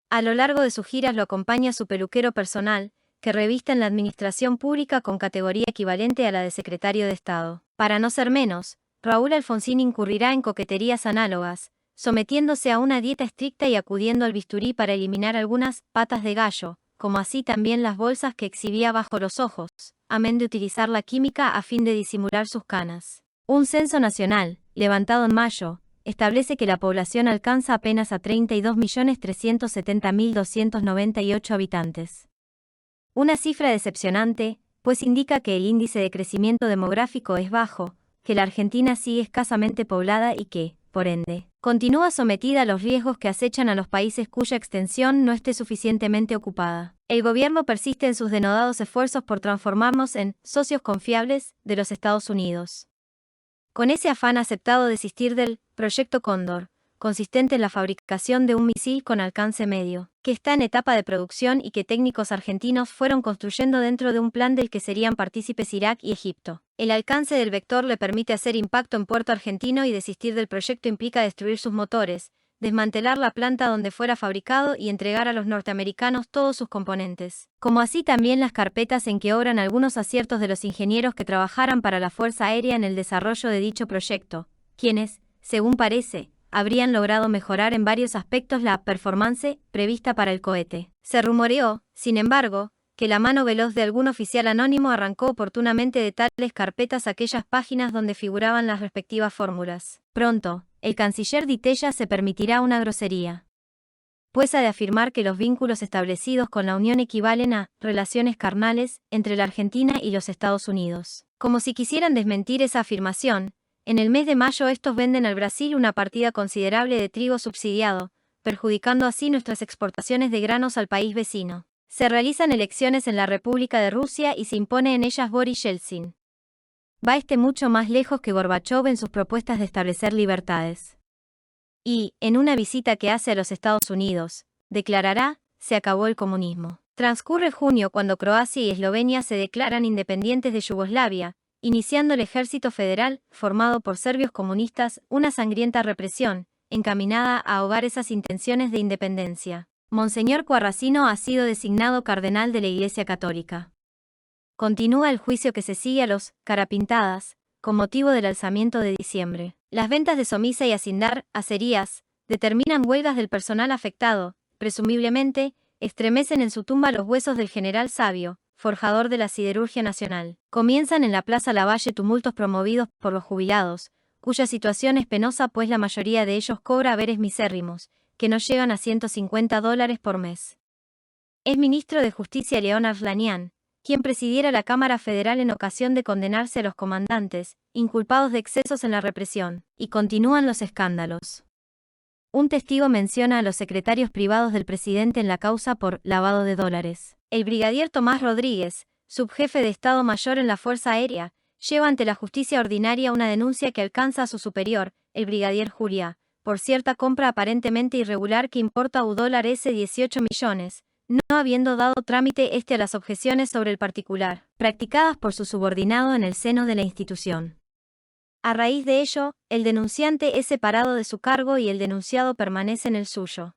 A lo largo de sus giras lo acompaña su peluquero personal, que reviste en la administración pública con categoría equivalente a la de secretario de Estado. Para no ser menos, Raúl Alfonsín incurrirá en coqueterías análogas, sometiéndose a una dieta estricta y acudiendo al bisturí para eliminar algunas patas de gallo, como así también las bolsas que exhibía bajo los ojos, amén de utilizar la química a fin de disimular sus canas. Un censo nacional, levantado en mayo, establece que la población alcanza apenas a 32.370.298 habitantes. Una cifra decepcionante, pues indica que el índice de crecimiento demográfico es bajo, que la Argentina sigue escasamente poblada y que, por ende, continúa sometida a los riesgos que acechan a los países cuya extensión no esté suficientemente ocupada. El gobierno persiste en sus denodados esfuerzos por transformarnos en socios confiables de los Estados Unidos. Con ese afán ha aceptado desistir del Proyecto Cóndor, consistente en la fabricación de un misil con alcance medio, que está en etapa de producción y que técnicos argentinos fueron construyendo dentro de un plan del que serían partícipes Irak y Egipto. El alcance del vector le permite hacer impacto en puerto argentino y desistir del proyecto implica destruir sus motores, desmantelar la planta donde fuera fabricado y entregar a los norteamericanos todos sus componentes, como así también las carpetas en que obran algunos aciertos de los ingenieros que trabajaran para la Fuerza Aérea en el desarrollo de dicho proyecto, quienes, según parece, habrían logrado mejorar en varios aspectos la performance prevista para el cohete. Se rumoreó, sin embargo, que la mano veloz de algún oficial anónimo arrancó oportunamente de tales carpetas aquellas páginas donde figuraban las respectivas fórmulas. Pronto, el canciller Di Tella se permitirá una grosería, pues ha de afirmar que los vínculos establecidos con la Unión equivalen a relaciones carnales entre la Argentina y los Estados Unidos. Como si quisieran desmentir esa afirmación, en el mes de mayo estos venden al Brasil una partida considerable de trigo subsidiado, perjudicando así nuestras exportaciones de granos al país vecino. Se realizan elecciones en la República de Rusia y se impone en ellas Boris Yeltsin. Va mucho más lejos que Gorbachov en sus propuestas de establecer libertades. Y, en una visita que hace a los Estados Unidos, declarará, se acabó el comunismo. Transcurre junio cuando Croacia y Eslovenia se declaran independientes de Yugoslavia, iniciando el Ejército Federal, formado por serbios comunistas, una sangrienta represión, encaminada a ahogar esas intenciones de independencia. Monseñor Quarrasino ha sido designado cardenal de la Iglesia Católica. Continúa el juicio que se sigue a los carapintadas, con motivo del alzamiento de diciembre. Las ventas de Somisa y Acindar, acerías, determinan huelgas del personal afectado, presumiblemente, estremecen en su tumba los huesos del general Savio, forjador de la siderurgia nacional. Comienzan en la Plaza Lavalle tumultos promovidos por los jubilados, cuya situación es penosa pues la mayoría de ellos cobra haberes misérrimos, que no llegan a $150 por mes. Es ministro de Justicia Leonard Lanian, quien presidiera la Cámara Federal en ocasión de condenarse a los comandantes, inculpados de excesos en la represión, y continúan los escándalos. Un testigo menciona a los secretarios privados del presidente en la causa por lavado de dólares. El brigadier Tomás Rodríguez, subjefe de Estado Mayor en la Fuerza Aérea, lleva ante la justicia ordinaria una denuncia que alcanza a su superior, el brigadier Juliá, por cierta compra aparentemente irregular que importa $18 millones, no habiendo dado trámite a las objeciones sobre el particular, practicadas por su subordinado en el seno de la institución. A raíz de ello, el denunciante es separado de su cargo y el denunciado permanece en el suyo.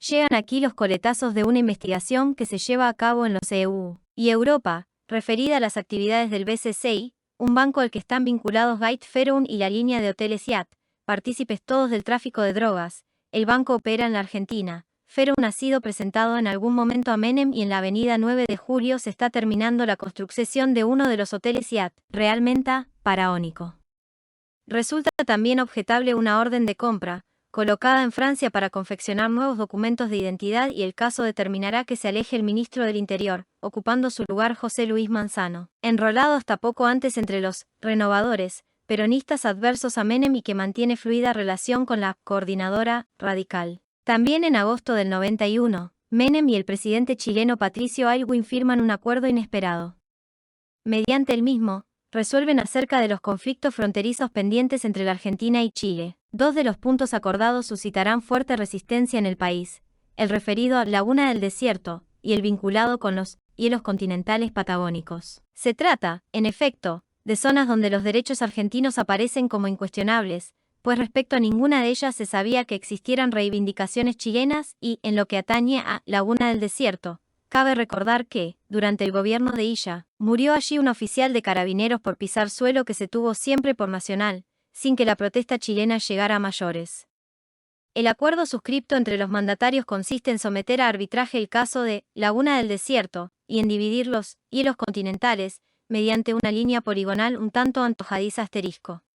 Llegan aquí los coletazos de una investigación que se lleva a cabo en los EU y Europa, referida a las actividades del BCCI, un banco al que están vinculados Gate Ferun y la línea de hoteles Hyatt, partícipes todos del tráfico de drogas. El banco opera en la Argentina. Ferun ha sido presentado en algún momento a Menem y en la avenida 9 de Julio se está terminando la construcción de uno de los hoteles Hyatt, realmente faraónico. Resulta también objetable una orden de compra, colocada en Francia para confeccionar nuevos documentos de identidad y el caso determinará que se aleje el ministro del Interior, ocupando su lugar José Luis Manzano, enrolado hasta poco antes entre los renovadores, peronistas adversos a Menem y que mantiene fluida relación con la coordinadora radical. También en agosto del 91, Menem y el presidente chileno Patricio Aylwin firman un acuerdo inesperado. Mediante el mismo, resuelven acerca de los conflictos fronterizos pendientes entre la Argentina y Chile. Dos de los puntos acordados suscitarán fuerte resistencia en el país, el referido a Laguna del Desierto y el vinculado con los hielos continentales patagónicos. Se trata, en efecto, de zonas donde los derechos argentinos aparecen como incuestionables, pues respecto a ninguna de ellas se sabía que existieran reivindicaciones chilenas y, en lo que atañe a Laguna del Desierto, cabe recordar que, durante el gobierno de Illa, murió allí un oficial de carabineros por pisar suelo que se tuvo siempre por nacional, sin que la protesta chilena llegara a mayores. El acuerdo suscripto entre los mandatarios consiste en someter a arbitraje el caso de Laguna del Desierto y en dividir los hielos continentales mediante una línea poligonal un tanto antojadiza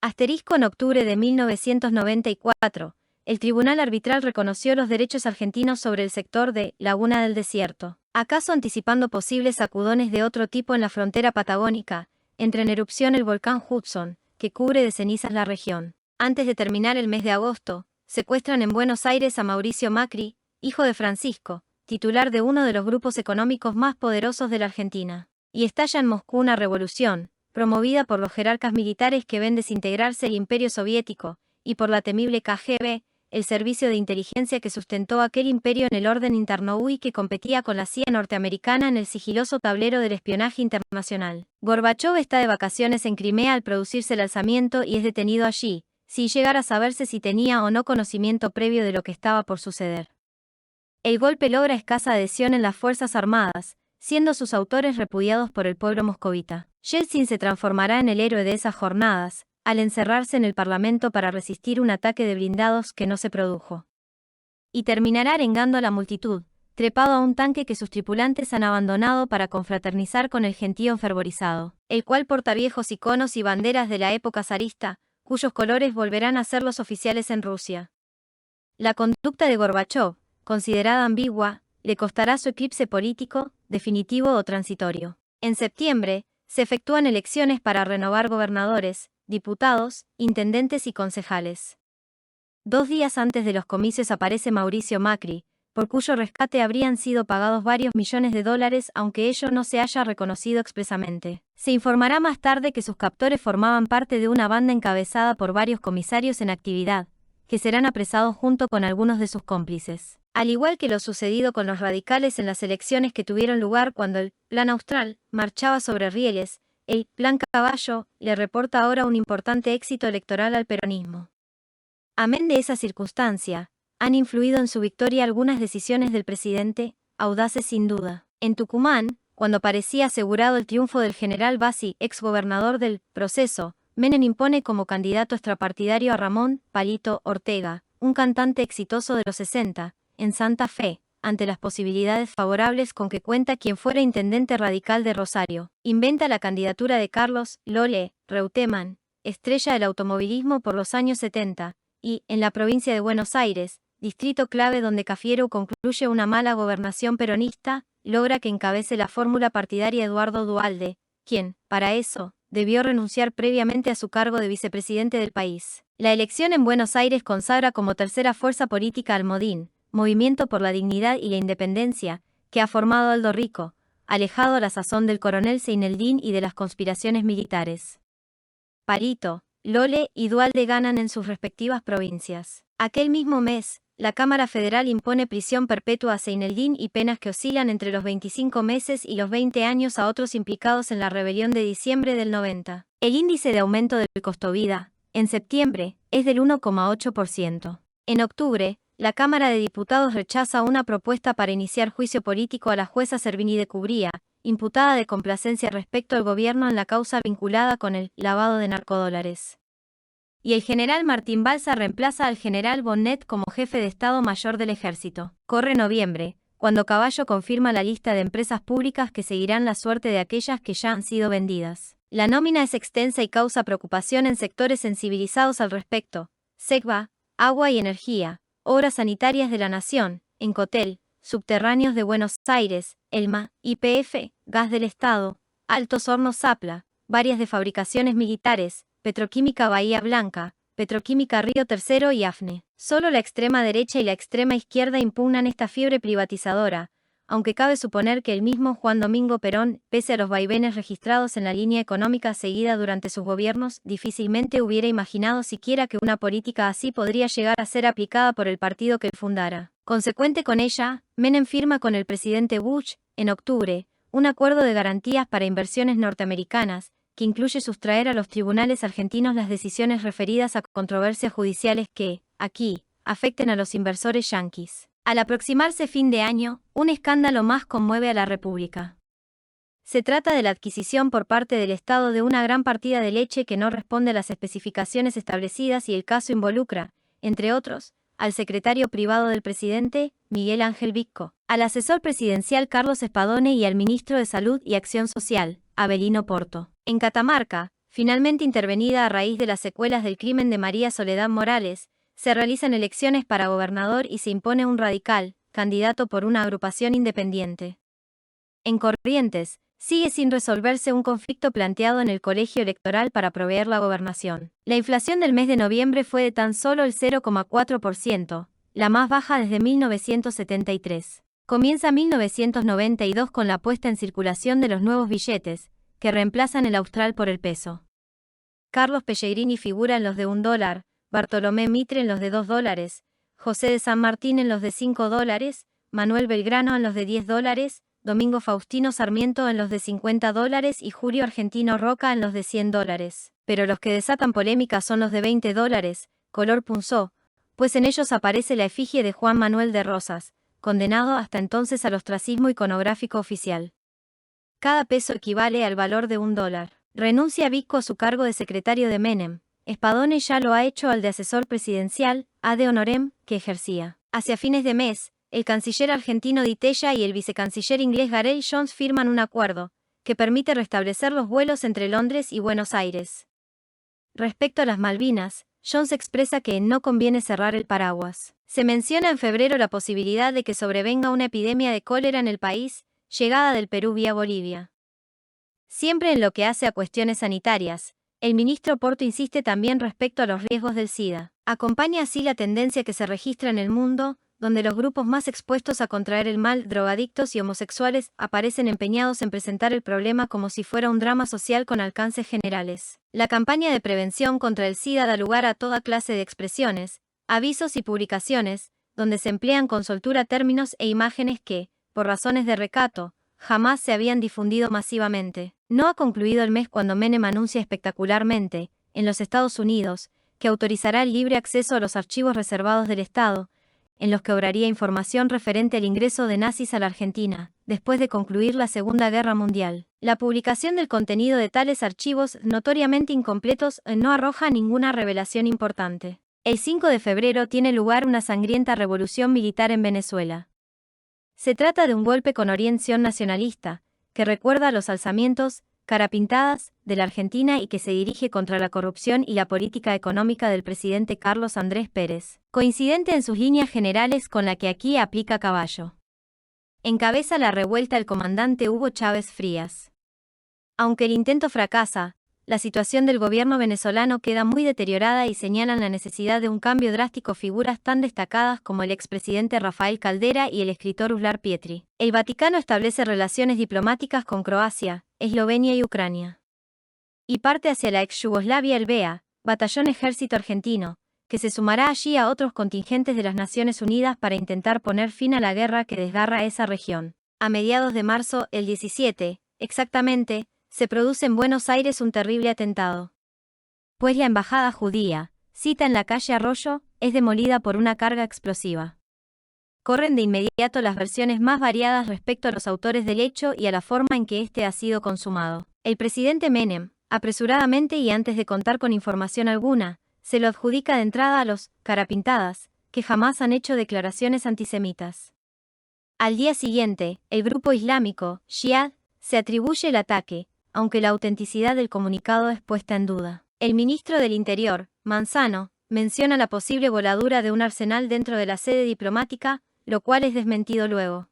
Asterisco en octubre de 1994, el Tribunal Arbitral reconoció los derechos argentinos sobre el sector de Laguna del Desierto, acaso anticipando posibles sacudones de otro tipo en la frontera patagónica, entre en erupción el volcán Hudson, que cubre de cenizas la región. Antes de terminar el mes de agosto, secuestran en Buenos Aires a Mauricio Macri, hijo de Francisco, titular de uno de los grupos económicos más poderosos de la Argentina. Y estalla en Moscú una revolución, promovida por los jerarcas militares que ven desintegrarse el imperio soviético, y por la temible KGB, el servicio de inteligencia que sustentó aquel imperio en el orden interno y que competía con la CIA norteamericana en el sigiloso tablero del espionaje internacional. Gorbachov está de vacaciones en Crimea al producirse el alzamiento y es detenido allí, sin llegar a saberse si tenía o no conocimiento previo de lo que estaba por suceder. El golpe logra escasa adhesión en las Fuerzas Armadas, siendo sus autores repudiados por el pueblo moscovita. Yeltsin se transformará en el héroe de esas jornadas, al encerrarse en el Parlamento para resistir un ataque de blindados que no se produjo. Y terminará arengando a la multitud, trepado a un tanque que sus tripulantes han abandonado para confraternizar con el gentío enfervorizado, el cual porta viejos iconos y banderas de la época zarista, cuyos colores volverán a ser los oficiales en Rusia. La conducta de Gorbachov, considerada ambigua, le costará su eclipse político, definitivo o transitorio. En septiembre, se efectúan elecciones para renovar gobernadores, diputados, intendentes y concejales. 2 días antes de los comicios aparece Mauricio Macri, por cuyo rescate habrían sido pagados varios millones de dólares aunque ello no se haya reconocido expresamente. Se informará más tarde que sus captores formaban parte de una banda encabezada por varios comisarios en actividad, que serán apresados junto con algunos de sus cómplices. Al igual que lo sucedido con los radicales en las elecciones que tuvieron lugar cuando el Plan Austral marchaba sobre rieles, el Plan Caballo le reporta ahora un importante éxito electoral al peronismo. Amén de esa circunstancia, han influido en su victoria algunas decisiones del presidente, audaces sin duda. En Tucumán, cuando parecía asegurado el triunfo del general Bassi, exgobernador del Proceso, Menem impone como candidato extrapartidario a Ramón Palito Ortega, un cantante exitoso de los 60, en Santa Fe, ante las posibilidades favorables con que cuenta quien fuera intendente radical de Rosario. Inventa la candidatura de Carlos Lole Reutemann, estrella del automovilismo por los años 70, y, en la provincia de Buenos Aires, distrito clave donde Cafiero concluye una mala gobernación peronista, logra que encabece la fórmula partidaria Eduardo Duhalde, quien, para eso, debió renunciar previamente a su cargo de vicepresidente del país. La elección en Buenos Aires consagra como tercera fuerza política al Modín, Movimiento por la Dignidad y la Independencia, que ha formado Aldo Rico, alejado a la sazón del coronel Seineldín y de las conspiraciones militares. Palito, Lole y Duhalde ganan en sus respectivas provincias. Aquel mismo mes, la Cámara Federal impone prisión perpetua a Seineldín y penas que oscilan entre los 25 meses y los 20 años a otros implicados en la rebelión de diciembre del 90. El índice de aumento del costo vida, en septiembre, es del 1,8%. En octubre, la Cámara de Diputados rechaza una propuesta para iniciar juicio político a la jueza Servini de Cubría, imputada de complacencia respecto al gobierno en la causa vinculada con el lavado de narcodólares. Y el general Martín Balsa reemplaza al general Bonnet como jefe de Estado Mayor del Ejército. Corre noviembre, cuando Caballo confirma la lista de empresas públicas que seguirán la suerte de aquellas que ya han sido vendidas. La nómina es extensa y causa preocupación en sectores sensibilizados al respecto: SECBA, Agua y Energía, Obras Sanitarias de la Nación, Encotel, Subterráneos de Buenos Aires, ELMA, YPF, Gas del Estado, Altos Hornos Zapla, varias de fabricaciones militares, Petroquímica Bahía Blanca, Petroquímica Río Tercero y AFNE. Solo la extrema derecha y la extrema izquierda impugnan esta fiebre privatizadora, aunque cabe suponer que el mismo Juan Domingo Perón, pese a los vaivenes registrados en la línea económica seguida durante sus gobiernos, difícilmente hubiera imaginado siquiera que una política así podría llegar a ser aplicada por el partido que él fundara. Consecuente con ella, Menem firma con el presidente Bush, en octubre, un acuerdo de garantías para inversiones norteamericanas, que incluye sustraer a los tribunales argentinos las decisiones referidas a controversias judiciales que, aquí, afecten a los inversores yanquis. Al aproximarse fin de año, un escándalo más conmueve a la República. Se trata de la adquisición por parte del Estado de una gran partida de leche que no responde a las especificaciones establecidas y el caso involucra, entre otros, al secretario privado del presidente, Miguel Ángel Vicco, al asesor presidencial Carlos Spadone y al ministro de Salud y Acción Social, Avelino Porto. En Catamarca, finalmente intervenida a raíz de las secuelas del crimen de María Soledad Morales, se realizan elecciones para gobernador y se impone un radical, candidato por una agrupación independiente. En Corrientes, sigue sin resolverse un conflicto planteado en el colegio electoral para proveer la gobernación. La inflación del mes de noviembre fue de tan solo el 0,4%, la más baja desde 1973. Comienza 1992 con la puesta en circulación de los nuevos billetes, que reemplazan el austral por el peso. Carlos Pellegrini figura en los de $1, Bartolomé Mitre en los de $2, José de San Martín en los de $5, Manuel Belgrano en los de $10, Domingo Faustino Sarmiento en los de $50 y Julio Argentino Roca en los de $100. Pero los que desatan polémica son los de $20, color punzó, pues en ellos aparece la efigie de Juan Manuel de Rosas, condenado hasta entonces al ostracismo iconográfico oficial. Cada peso equivale al valor de $1. Renuncia Vicco a su cargo de secretario de Menem. Spadone ya lo ha hecho al de asesor presidencial, Ade Honorem, que ejercía. Hacia fines de mes, el canciller argentino Di Tella y el vicecanciller inglés Gareth Jones firman un acuerdo, que permite restablecer los vuelos entre Londres y Buenos Aires. Respecto a las Malvinas, Jones expresa que no conviene cerrar el paraguas. Se menciona en febrero la posibilidad de que sobrevenga una epidemia de cólera en el país, llegada del Perú vía Bolivia. Siempre en lo que hace a cuestiones sanitarias, el ministro Porto insiste también respecto a los riesgos del SIDA. Acompaña así la tendencia que se registra en el mundo, donde los grupos más expuestos a contraer el mal, drogadictos y homosexuales, aparecen empeñados en presentar el problema como si fuera un drama social con alcances generales. La campaña de prevención contra el SIDA da lugar a toda clase de expresiones, avisos y publicaciones, donde se emplean con soltura términos e imágenes que, por razones de recato, jamás se habían difundido masivamente. No ha concluido el mes cuando Menem anuncia espectacularmente, en los Estados Unidos, que autorizará el libre acceso a los archivos reservados del Estado, en los que obraría información referente al ingreso de nazis a la Argentina, después de concluir la Segunda Guerra Mundial. La publicación del contenido de tales archivos, notoriamente incompletos, no arroja ninguna revelación importante. El 5 de febrero tiene lugar una sangrienta revolución militar en Venezuela. Se trata de un golpe con orientación nacionalista, que recuerda a los alzamientos, carapintadas, de la Argentina y que se dirige contra la corrupción y la política económica del presidente Carlos Andrés Pérez, coincidente en sus líneas generales con la que aquí aplica Caballo. Encabeza la revuelta el comandante Hugo Chávez Frías. Aunque el intento fracasa, la situación del gobierno venezolano queda muy deteriorada y señalan la necesidad de un cambio drástico figuras tan destacadas como el expresidente Rafael Caldera y el escritor Uslar Pietri. El Vaticano establece relaciones diplomáticas con Croacia, Eslovenia y Ucrania. Y parte hacia la ex-Yugoslavia el BEA, Batallón Ejército Argentino, que se sumará allí a otros contingentes de las Naciones Unidas para intentar poner fin a la guerra que desgarra esa región. A mediados de marzo, el 17, exactamente, se produce en Buenos Aires un terrible atentado. Pues la embajada judía, cita en la calle Arroyo, es demolida por una carga explosiva. Corren de inmediato las versiones más variadas respecto a los autores del hecho y a la forma en que éste ha sido consumado. El presidente Menem, apresuradamente y antes de contar con información alguna, se lo adjudica de entrada a los carapintadas, que jamás han hecho declaraciones antisemitas. Al día siguiente, el grupo islámico, Jihad, se atribuye el ataque, aunque la autenticidad del comunicado es puesta en duda. El ministro del Interior, Manzano, menciona la posible voladura de un arsenal dentro de la sede diplomática, lo cual es desmentido luego.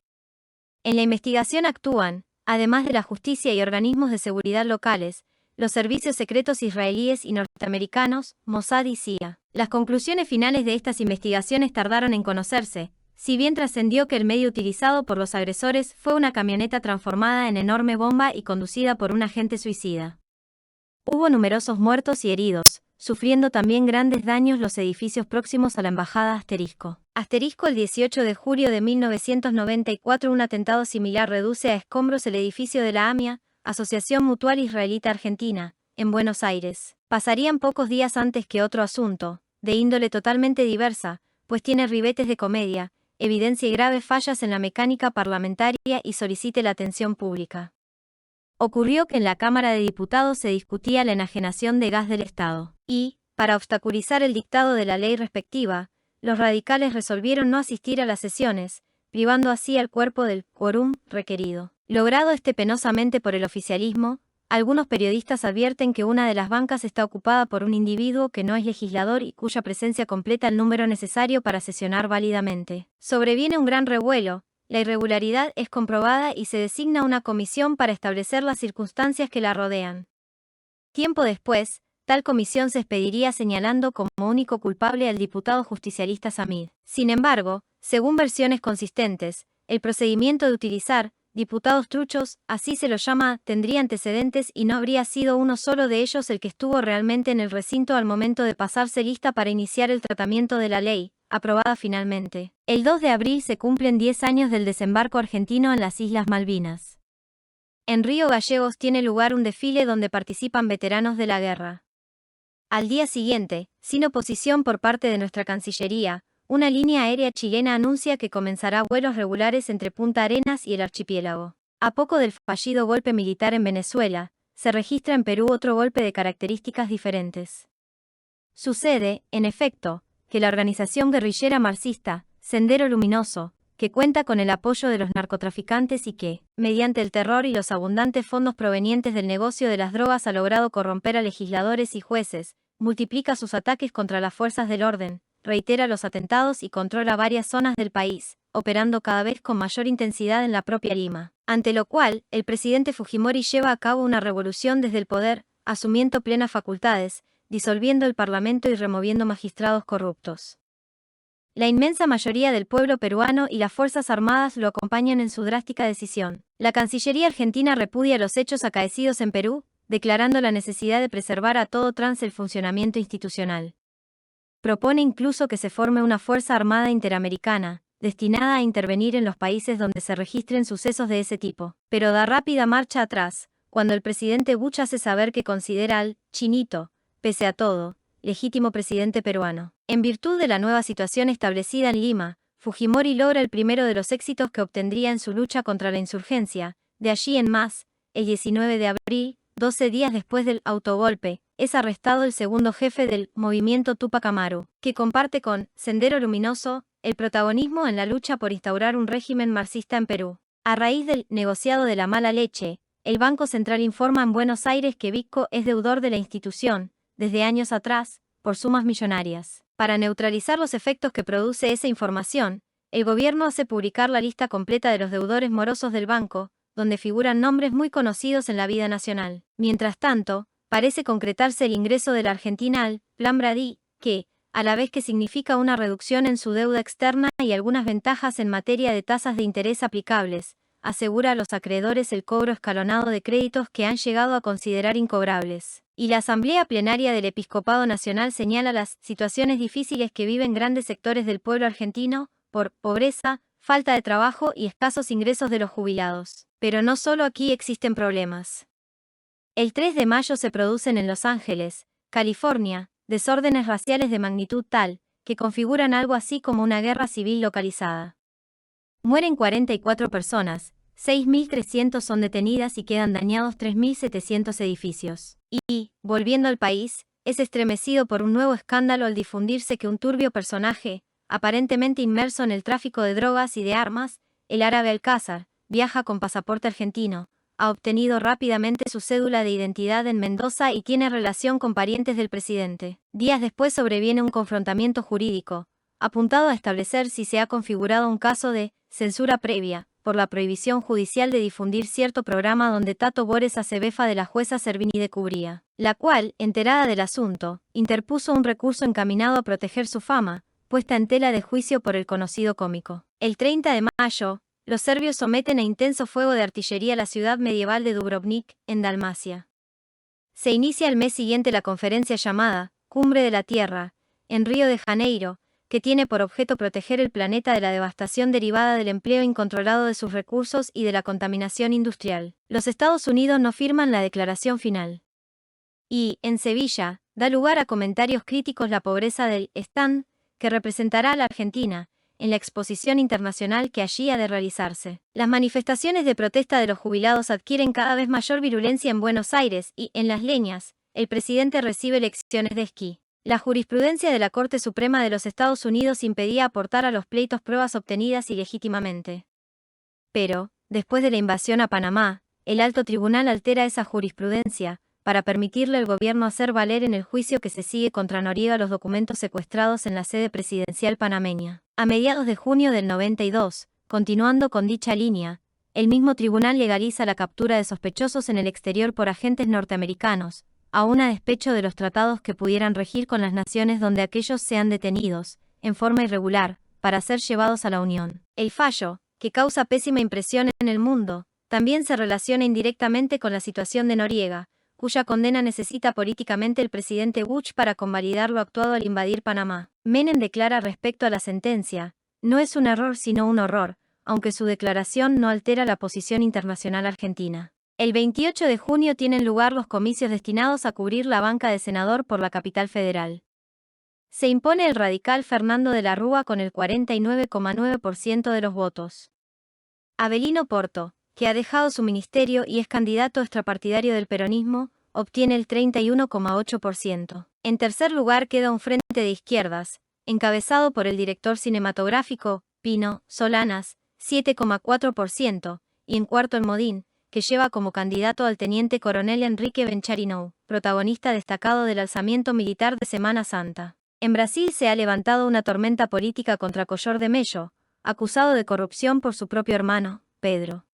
En la investigación actúan, además de la justicia y organismos de seguridad locales, los servicios secretos israelíes y norteamericanos, Mossad y CIA. Las conclusiones finales de estas investigaciones tardaron en conocerse, si bien trascendió que el medio utilizado por los agresores fue una camioneta transformada en enorme bomba y conducida por un agente suicida. Hubo numerosos muertos y heridos, sufriendo también grandes daños los edificios próximos a la embajada el 18 de julio de 1994 un atentado similar reduce a escombros el edificio de la AMIA, Asociación Mutual Israelita Argentina, en Buenos Aires. Pasarían pocos días antes que otro asunto, de índole totalmente diversa, pues tiene ribetes de comedia, evidencia y graves fallas en la mecánica parlamentaria y solicite la atención pública. Ocurrió que en la Cámara de Diputados se discutía la enajenación de gas del Estado, y, para obstaculizar el dictado de la ley respectiva, los radicales resolvieron no asistir a las sesiones, privando así al cuerpo del quórum requerido. Logrado penosamente por el oficialismo, algunos periodistas advierten que una de las bancas está ocupada por un individuo que no es legislador y cuya presencia completa el número necesario para sesionar válidamente. Sobreviene un gran revuelo, la irregularidad es comprobada y se designa una comisión para establecer las circunstancias que la rodean. Tiempo después, tal comisión se expediría señalando como único culpable al diputado justicialista Samid. Sin embargo, según versiones consistentes, el procedimiento de utilizar diputados truchos, así se lo llama, tendría antecedentes y no habría sido uno solo de ellos el que estuvo realmente en el recinto al momento de pasarse lista para iniciar el tratamiento de la ley, aprobada finalmente. El 2 de abril se cumplen 10 años del desembarco argentino en las Islas Malvinas. En Río Gallegos tiene lugar un desfile donde participan veteranos de la guerra. Al día siguiente, sin oposición por parte de nuestra Cancillería, una línea aérea chilena anuncia que comenzará vuelos regulares entre Punta Arenas y el archipiélago. A poco del fallido golpe militar en Venezuela, se registra en Perú otro golpe de características diferentes. Sucede, en efecto, que la organización guerrillera marxista, Sendero Luminoso, que cuenta con el apoyo de los narcotraficantes y que, mediante el terror y los abundantes fondos provenientes del negocio de las drogas ha logrado corromper a legisladores y jueces, multiplica sus ataques contra las fuerzas del orden, reitera los atentados y controla varias zonas del país, operando cada vez con mayor intensidad en la propia Lima. Ante lo cual, el presidente Fujimori lleva a cabo una revolución desde el poder, asumiendo plenas facultades, disolviendo el parlamento y removiendo magistrados corruptos. La inmensa mayoría del pueblo peruano y las Fuerzas Armadas lo acompañan en su drástica decisión. La Cancillería argentina repudia los hechos acaecidos en Perú, declarando la necesidad de preservar a todo trance el funcionamiento institucional. Propone incluso que se forme una Fuerza Armada Interamericana, destinada a intervenir en los países donde se registren sucesos de ese tipo, pero da rápida marcha atrás, cuando el presidente Bush hace saber que considera al «chinito», pese a todo, legítimo presidente peruano. En virtud de la nueva situación establecida en Lima, Fujimori logra el primero de los éxitos que obtendría en su lucha contra la insurgencia. De allí en más, el 19 de abril, 12 días después del autogolpe, es arrestado el segundo jefe del movimiento Tupac Amaru, que comparte con Sendero Luminoso el protagonismo en la lucha por instaurar un régimen marxista en Perú. A raíz del negociado de la mala leche, el Banco Central informa en Buenos Aires que Bitco es deudor de la institución, desde años atrás, por sumas millonarias. Para neutralizar los efectos que produce esa información, el gobierno hace publicar la lista completa de los deudores morosos del banco, donde figuran nombres muy conocidos en la vida nacional. Mientras tanto, parece concretarse el ingreso de la Argentina al Plan Brady, que, a la vez que significa una reducción en su deuda externa y algunas ventajas en materia de tasas de interés aplicables, asegura a los acreedores el cobro escalonado de créditos que han llegado a considerar incobrables. Y la Asamblea Plenaria del Episcopado Nacional señala las situaciones difíciles que viven grandes sectores del pueblo argentino, por pobreza, falta de trabajo y escasos ingresos de los jubilados. Pero no solo aquí existen problemas. El 3 de mayo se producen en Los Ángeles, California, desórdenes raciales de magnitud tal, que configuran algo así como una guerra civil localizada. Mueren 44 personas, 6.300 son detenidas y quedan dañados 3.700 edificios. Y, volviendo al país, es estremecido por un nuevo escándalo al difundirse que un turbio personaje, aparentemente inmerso en el tráfico de drogas y de armas, el árabe Alcázar, viaja con pasaporte argentino, ha obtenido rápidamente su cédula de identidad en Mendoza y tiene relación con parientes del presidente. Días después sobreviene un confrontamiento jurídico, apuntado a establecer si se ha configurado un caso de censura previa, por la prohibición judicial de difundir cierto programa donde Tato Bores hace befa de la jueza Servini de Cubría, la cual, enterada del asunto, interpuso un recurso encaminado a proteger su fama, puesta en tela de juicio por el conocido cómico. El 30 de mayo, los serbios someten a intenso fuego de artillería la ciudad medieval de Dubrovnik, en Dalmacia. Se inicia el mes siguiente la conferencia llamada Cumbre de la Tierra, en Río de Janeiro, que tiene por objeto proteger el planeta de la devastación derivada del empleo incontrolado de sus recursos y de la contaminación industrial. Los Estados Unidos no firman la declaración final. Y, en Sevilla, da lugar a comentarios críticos la pobreza del stand, que representará a la Argentina, en la exposición internacional que allí ha de realizarse. Las manifestaciones de protesta de los jubilados adquieren cada vez mayor virulencia en Buenos Aires y, en Las Leñas, el presidente recibe lecciones de esquí. La jurisprudencia de la Corte Suprema de los Estados Unidos impedía aportar a los pleitos pruebas obtenidas ilegítimamente. Pero, después de la invasión a Panamá, el alto tribunal altera esa jurisprudencia, para permitirle al gobierno hacer valer en el juicio que se sigue contra Noriega los documentos secuestrados en la sede presidencial panameña. A mediados de junio del 92, continuando con dicha línea, el mismo tribunal legaliza la captura de sospechosos en el exterior por agentes norteamericanos, aún a despecho de los tratados que pudieran regir con las naciones donde aquellos sean detenidos, en forma irregular, para ser llevados a la Unión. El fallo, que causa pésima impresión en el mundo, también se relaciona indirectamente con la situación de Noriega, cuya condena necesita políticamente el presidente Bush para convalidar lo actuado al invadir Panamá. Menem declara respecto a la sentencia: no es un error sino un horror, aunque su declaración no altera la posición internacional argentina. El 28 de junio tienen lugar los comicios destinados a cubrir la banca de senador por la capital federal. Se impone el radical Fernando de la Rúa con el 49,9% de los votos. Avelino Porto, que ha dejado su ministerio y es candidato extrapartidario del peronismo, obtiene el 31,8%. En tercer lugar queda un frente de izquierdas, encabezado por el director cinematográfico, Pino Solanas, 7,4%, y en cuarto el Modín, que lleva como candidato al teniente coronel Enrique Bencharinou, protagonista destacado del alzamiento militar de Semana Santa. En Brasil se ha levantado una tormenta política contra Collor de Mello, acusado de corrupción por su propio hermano, Pedro.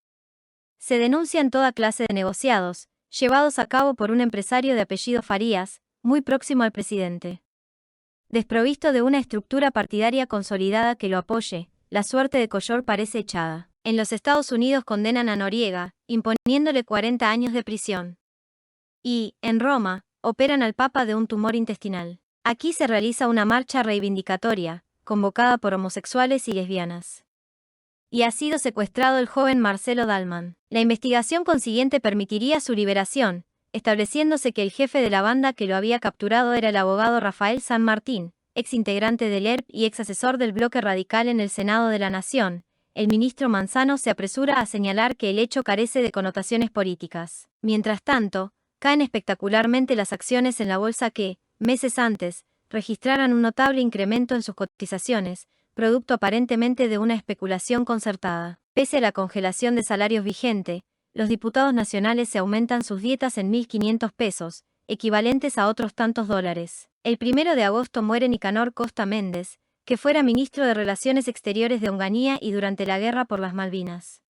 Se denuncian toda clase de negociados, llevados a cabo por un empresario de apellido Farías, muy próximo al presidente. Desprovisto de una estructura partidaria consolidada que lo apoye, la suerte de Collor parece echada. En los Estados Unidos condenan a Noriega, imponiéndole 40 años de prisión. Y, en Roma, operan al Papa de un tumor intestinal. Aquí se realiza una marcha reivindicatoria, convocada por homosexuales y lesbianas. Y ha sido secuestrado el joven Marcelo Dalman. La investigación consiguiente permitiría su liberación, estableciéndose que el jefe de la banda que lo había capturado era el abogado Rafael San Martín, ex integrante del ERP y ex asesor del bloque radical en el Senado de la Nación. El ministro Manzano se apresura a señalar que el hecho carece de connotaciones políticas. Mientras tanto, caen espectacularmente las acciones en la bolsa que, meses antes, registraran un notable incremento en sus cotizaciones, producto aparentemente de una especulación concertada. Pese a la congelación de salarios vigente, los diputados nacionales se aumentan sus dietas en 1.500 pesos, equivalentes a otros tantos dólares. El 1 de agosto muere Nicanor Costa Méndez, que fuera ministro de Relaciones Exteriores de Onganía y durante la Guerra por las Malvinas.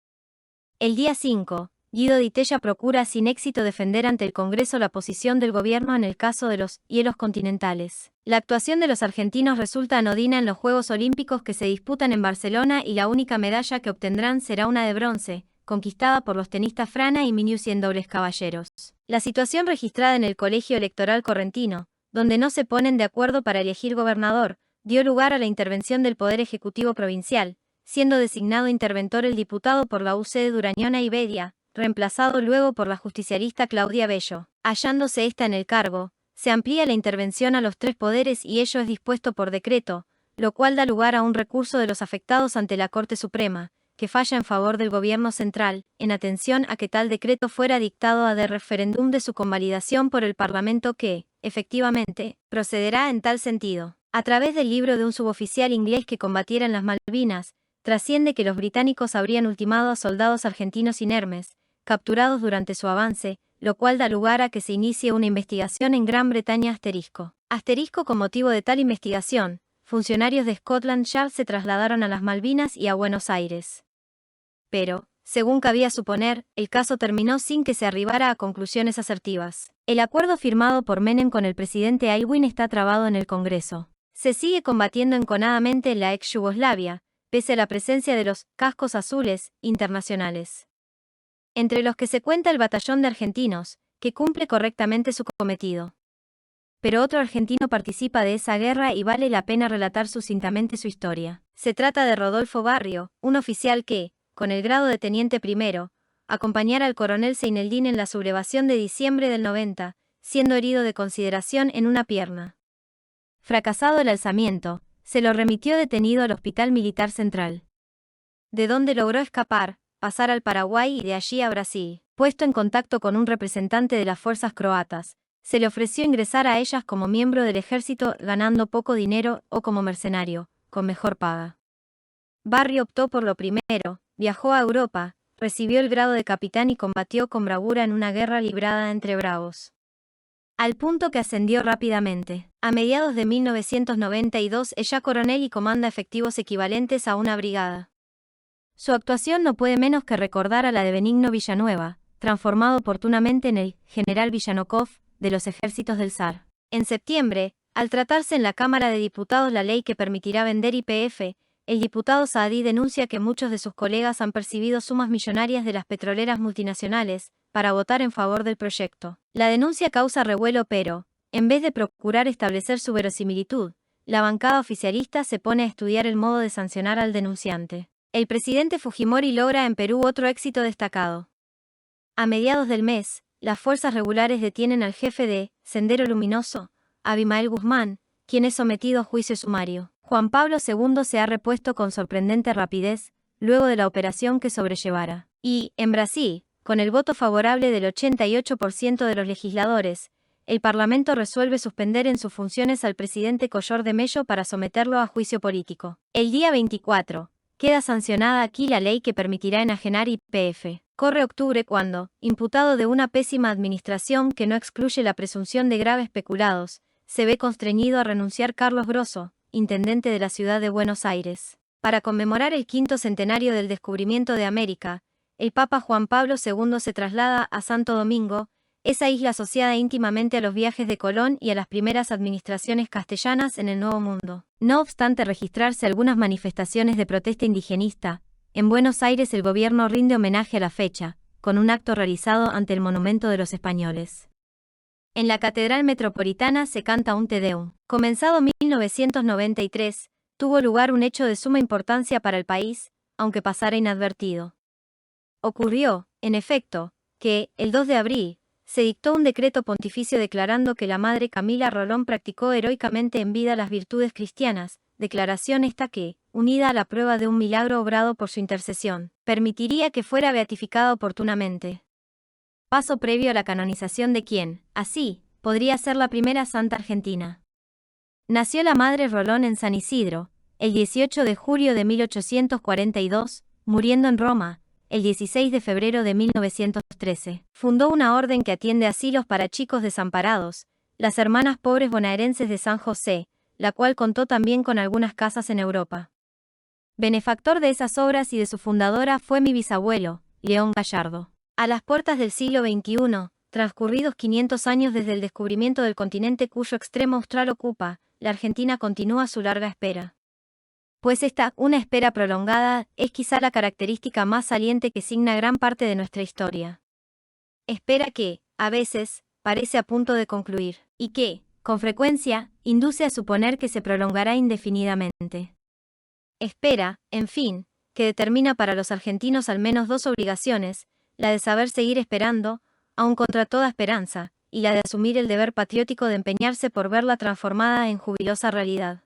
El día 5, Guido Di Tella procura sin éxito defender ante el Congreso la posición del gobierno en el caso de los hielos continentales. La actuación de los argentinos resulta anodina en los Juegos Olímpicos que se disputan en Barcelona y la única medalla que obtendrán será una de bronce, conquistada por los tenistas Frana y Minucci en dobles caballeros. La situación registrada en el Colegio Electoral Correntino, donde no se ponen de acuerdo para elegir gobernador, dio lugar a la intervención del Poder Ejecutivo Provincial, siendo designado interventor el diputado por la UC de Durañona y Bedia, reemplazado luego por la justicialista Claudia Bello. Hallándose esta en el cargo, se amplía la intervención a los tres poderes y ello es dispuesto por decreto, lo cual da lugar a un recurso de los afectados ante la Corte Suprema, que falla en favor del gobierno central, en atención a que tal decreto fuera dictado a de referéndum de su convalidación por el Parlamento que, efectivamente, procederá en tal sentido. A través del libro de un suboficial inglés que combatiera en las Malvinas, trasciende que los británicos habrían ultimado a soldados argentinos inermes, capturados durante su avance, lo cual da lugar a que se inicie una investigación en Gran Bretaña *. Con motivo de tal investigación, funcionarios de Scotland Yard se trasladaron a las Malvinas y a Buenos Aires. Pero, según cabía suponer, el caso terminó sin que se arribara a conclusiones asertivas. El acuerdo firmado por Menem con el presidente Aylwin está trabado en el Congreso. Se sigue combatiendo enconadamente en la ex Yugoslavia, pese a la presencia de los cascos azules internacionales, entre los que se cuenta el batallón de argentinos, que cumple correctamente su cometido. Pero otro argentino participa de esa guerra y vale la pena relatar sucintamente su historia. Se trata de Rodolfo Barrio, un oficial que, con el grado de teniente primero, acompañara al coronel Seineldin en la sublevación de diciembre del 90, siendo herido de consideración en una pierna. Fracasado el alzamiento, se lo remitió detenido al Hospital Militar Central, de donde logró escapar, pasar al Paraguay y de allí a Brasil. Puesto en contacto con un representante de las fuerzas croatas, se le ofreció ingresar a ellas como miembro del ejército ganando poco dinero o como mercenario, con mejor paga. Barrio optó por lo primero, viajó a Europa, recibió el grado de capitán y combatió con bravura en una guerra librada entre bravos, al punto que ascendió rápidamente. A mediados de 1992 es ya coronel y comanda efectivos equivalentes a una brigada. Su actuación no puede menos que recordar a la de Benigno Villanueva, transformado oportunamente en el general Villanokov de los ejércitos del zar. En septiembre, al tratarse en la Cámara de Diputados la ley que permitirá vender YPF, el diputado Saadí denuncia que muchos de sus colegas han percibido sumas millonarias de las petroleras multinacionales para votar en favor del proyecto. La denuncia causa revuelo pero, en vez de procurar establecer su verosimilitud, la bancada oficialista se pone a estudiar el modo de sancionar al denunciante. El presidente Fujimori logra en Perú otro éxito destacado. A mediados del mes, las fuerzas regulares detienen al jefe de Sendero Luminoso, Abimael Guzmán, quien es sometido a juicio sumario. Juan Pablo II se ha repuesto con sorprendente rapidez, luego de la operación que sobrellevara. Y, en Brasil, con el voto favorable del 88% de los legisladores, el Parlamento resuelve suspender en sus funciones al presidente Collor de Mello para someterlo a juicio político. El día 24, queda sancionada aquí la ley que permitirá enajenar YPF. Corre octubre cuando, imputado de una pésima administración que no excluye la presunción de graves peculados, se ve constreñido a renunciar Carlos Grosso, intendente de la ciudad de Buenos Aires. Para conmemorar el 5º centenario del descubrimiento de América, el Papa Juan Pablo II se traslada a Santo Domingo, esa isla asociada íntimamente a los viajes de Colón y a las primeras administraciones castellanas en el Nuevo Mundo. No obstante registrarse algunas manifestaciones de protesta indigenista, en Buenos Aires el gobierno rinde homenaje a la fecha, con un acto realizado ante el Monumento de los Españoles. En la Catedral Metropolitana se canta un Te Deum. Comenzado 1993, tuvo lugar un hecho de suma importancia para el país, aunque pasara inadvertido. Ocurrió, en efecto, que, el 2 de abril, se dictó un decreto pontificio declarando que la madre Camila Rolón practicó heroicamente en vida las virtudes cristianas, declaración esta que, unida a la prueba de un milagro obrado por su intercesión, permitiría que fuera beatificada oportunamente. paso previo a la canonización de quien, así, podría ser la primera santa argentina. Nació la Madre Rolón en San Isidro, el 18 de julio de 1842, muriendo en Roma, el 16 de febrero de 1913. Fundó una orden que atiende asilos para chicos desamparados, las Hermanas Pobres Bonaerenses de San José, la cual contó también con algunas casas en Europa. Benefactor de esas obras y de su fundadora fue mi bisabuelo, León Gallardo. A las puertas del siglo XXI, transcurridos 500 años desde el descubrimiento del continente cuyo extremo austral ocupa, la Argentina continúa su larga espera. Pues una espera prolongada, es quizá la característica más saliente que signa gran parte de nuestra historia. Espera que, a veces, parece a punto de concluir, y que, con frecuencia, induce a suponer que se prolongará indefinidamente. Espera, en fin, que determina para los argentinos al menos dos obligaciones, la de saber seguir esperando, aun contra toda esperanza, y la de asumir el deber patriótico de empeñarse por verla transformada en jubilosa realidad.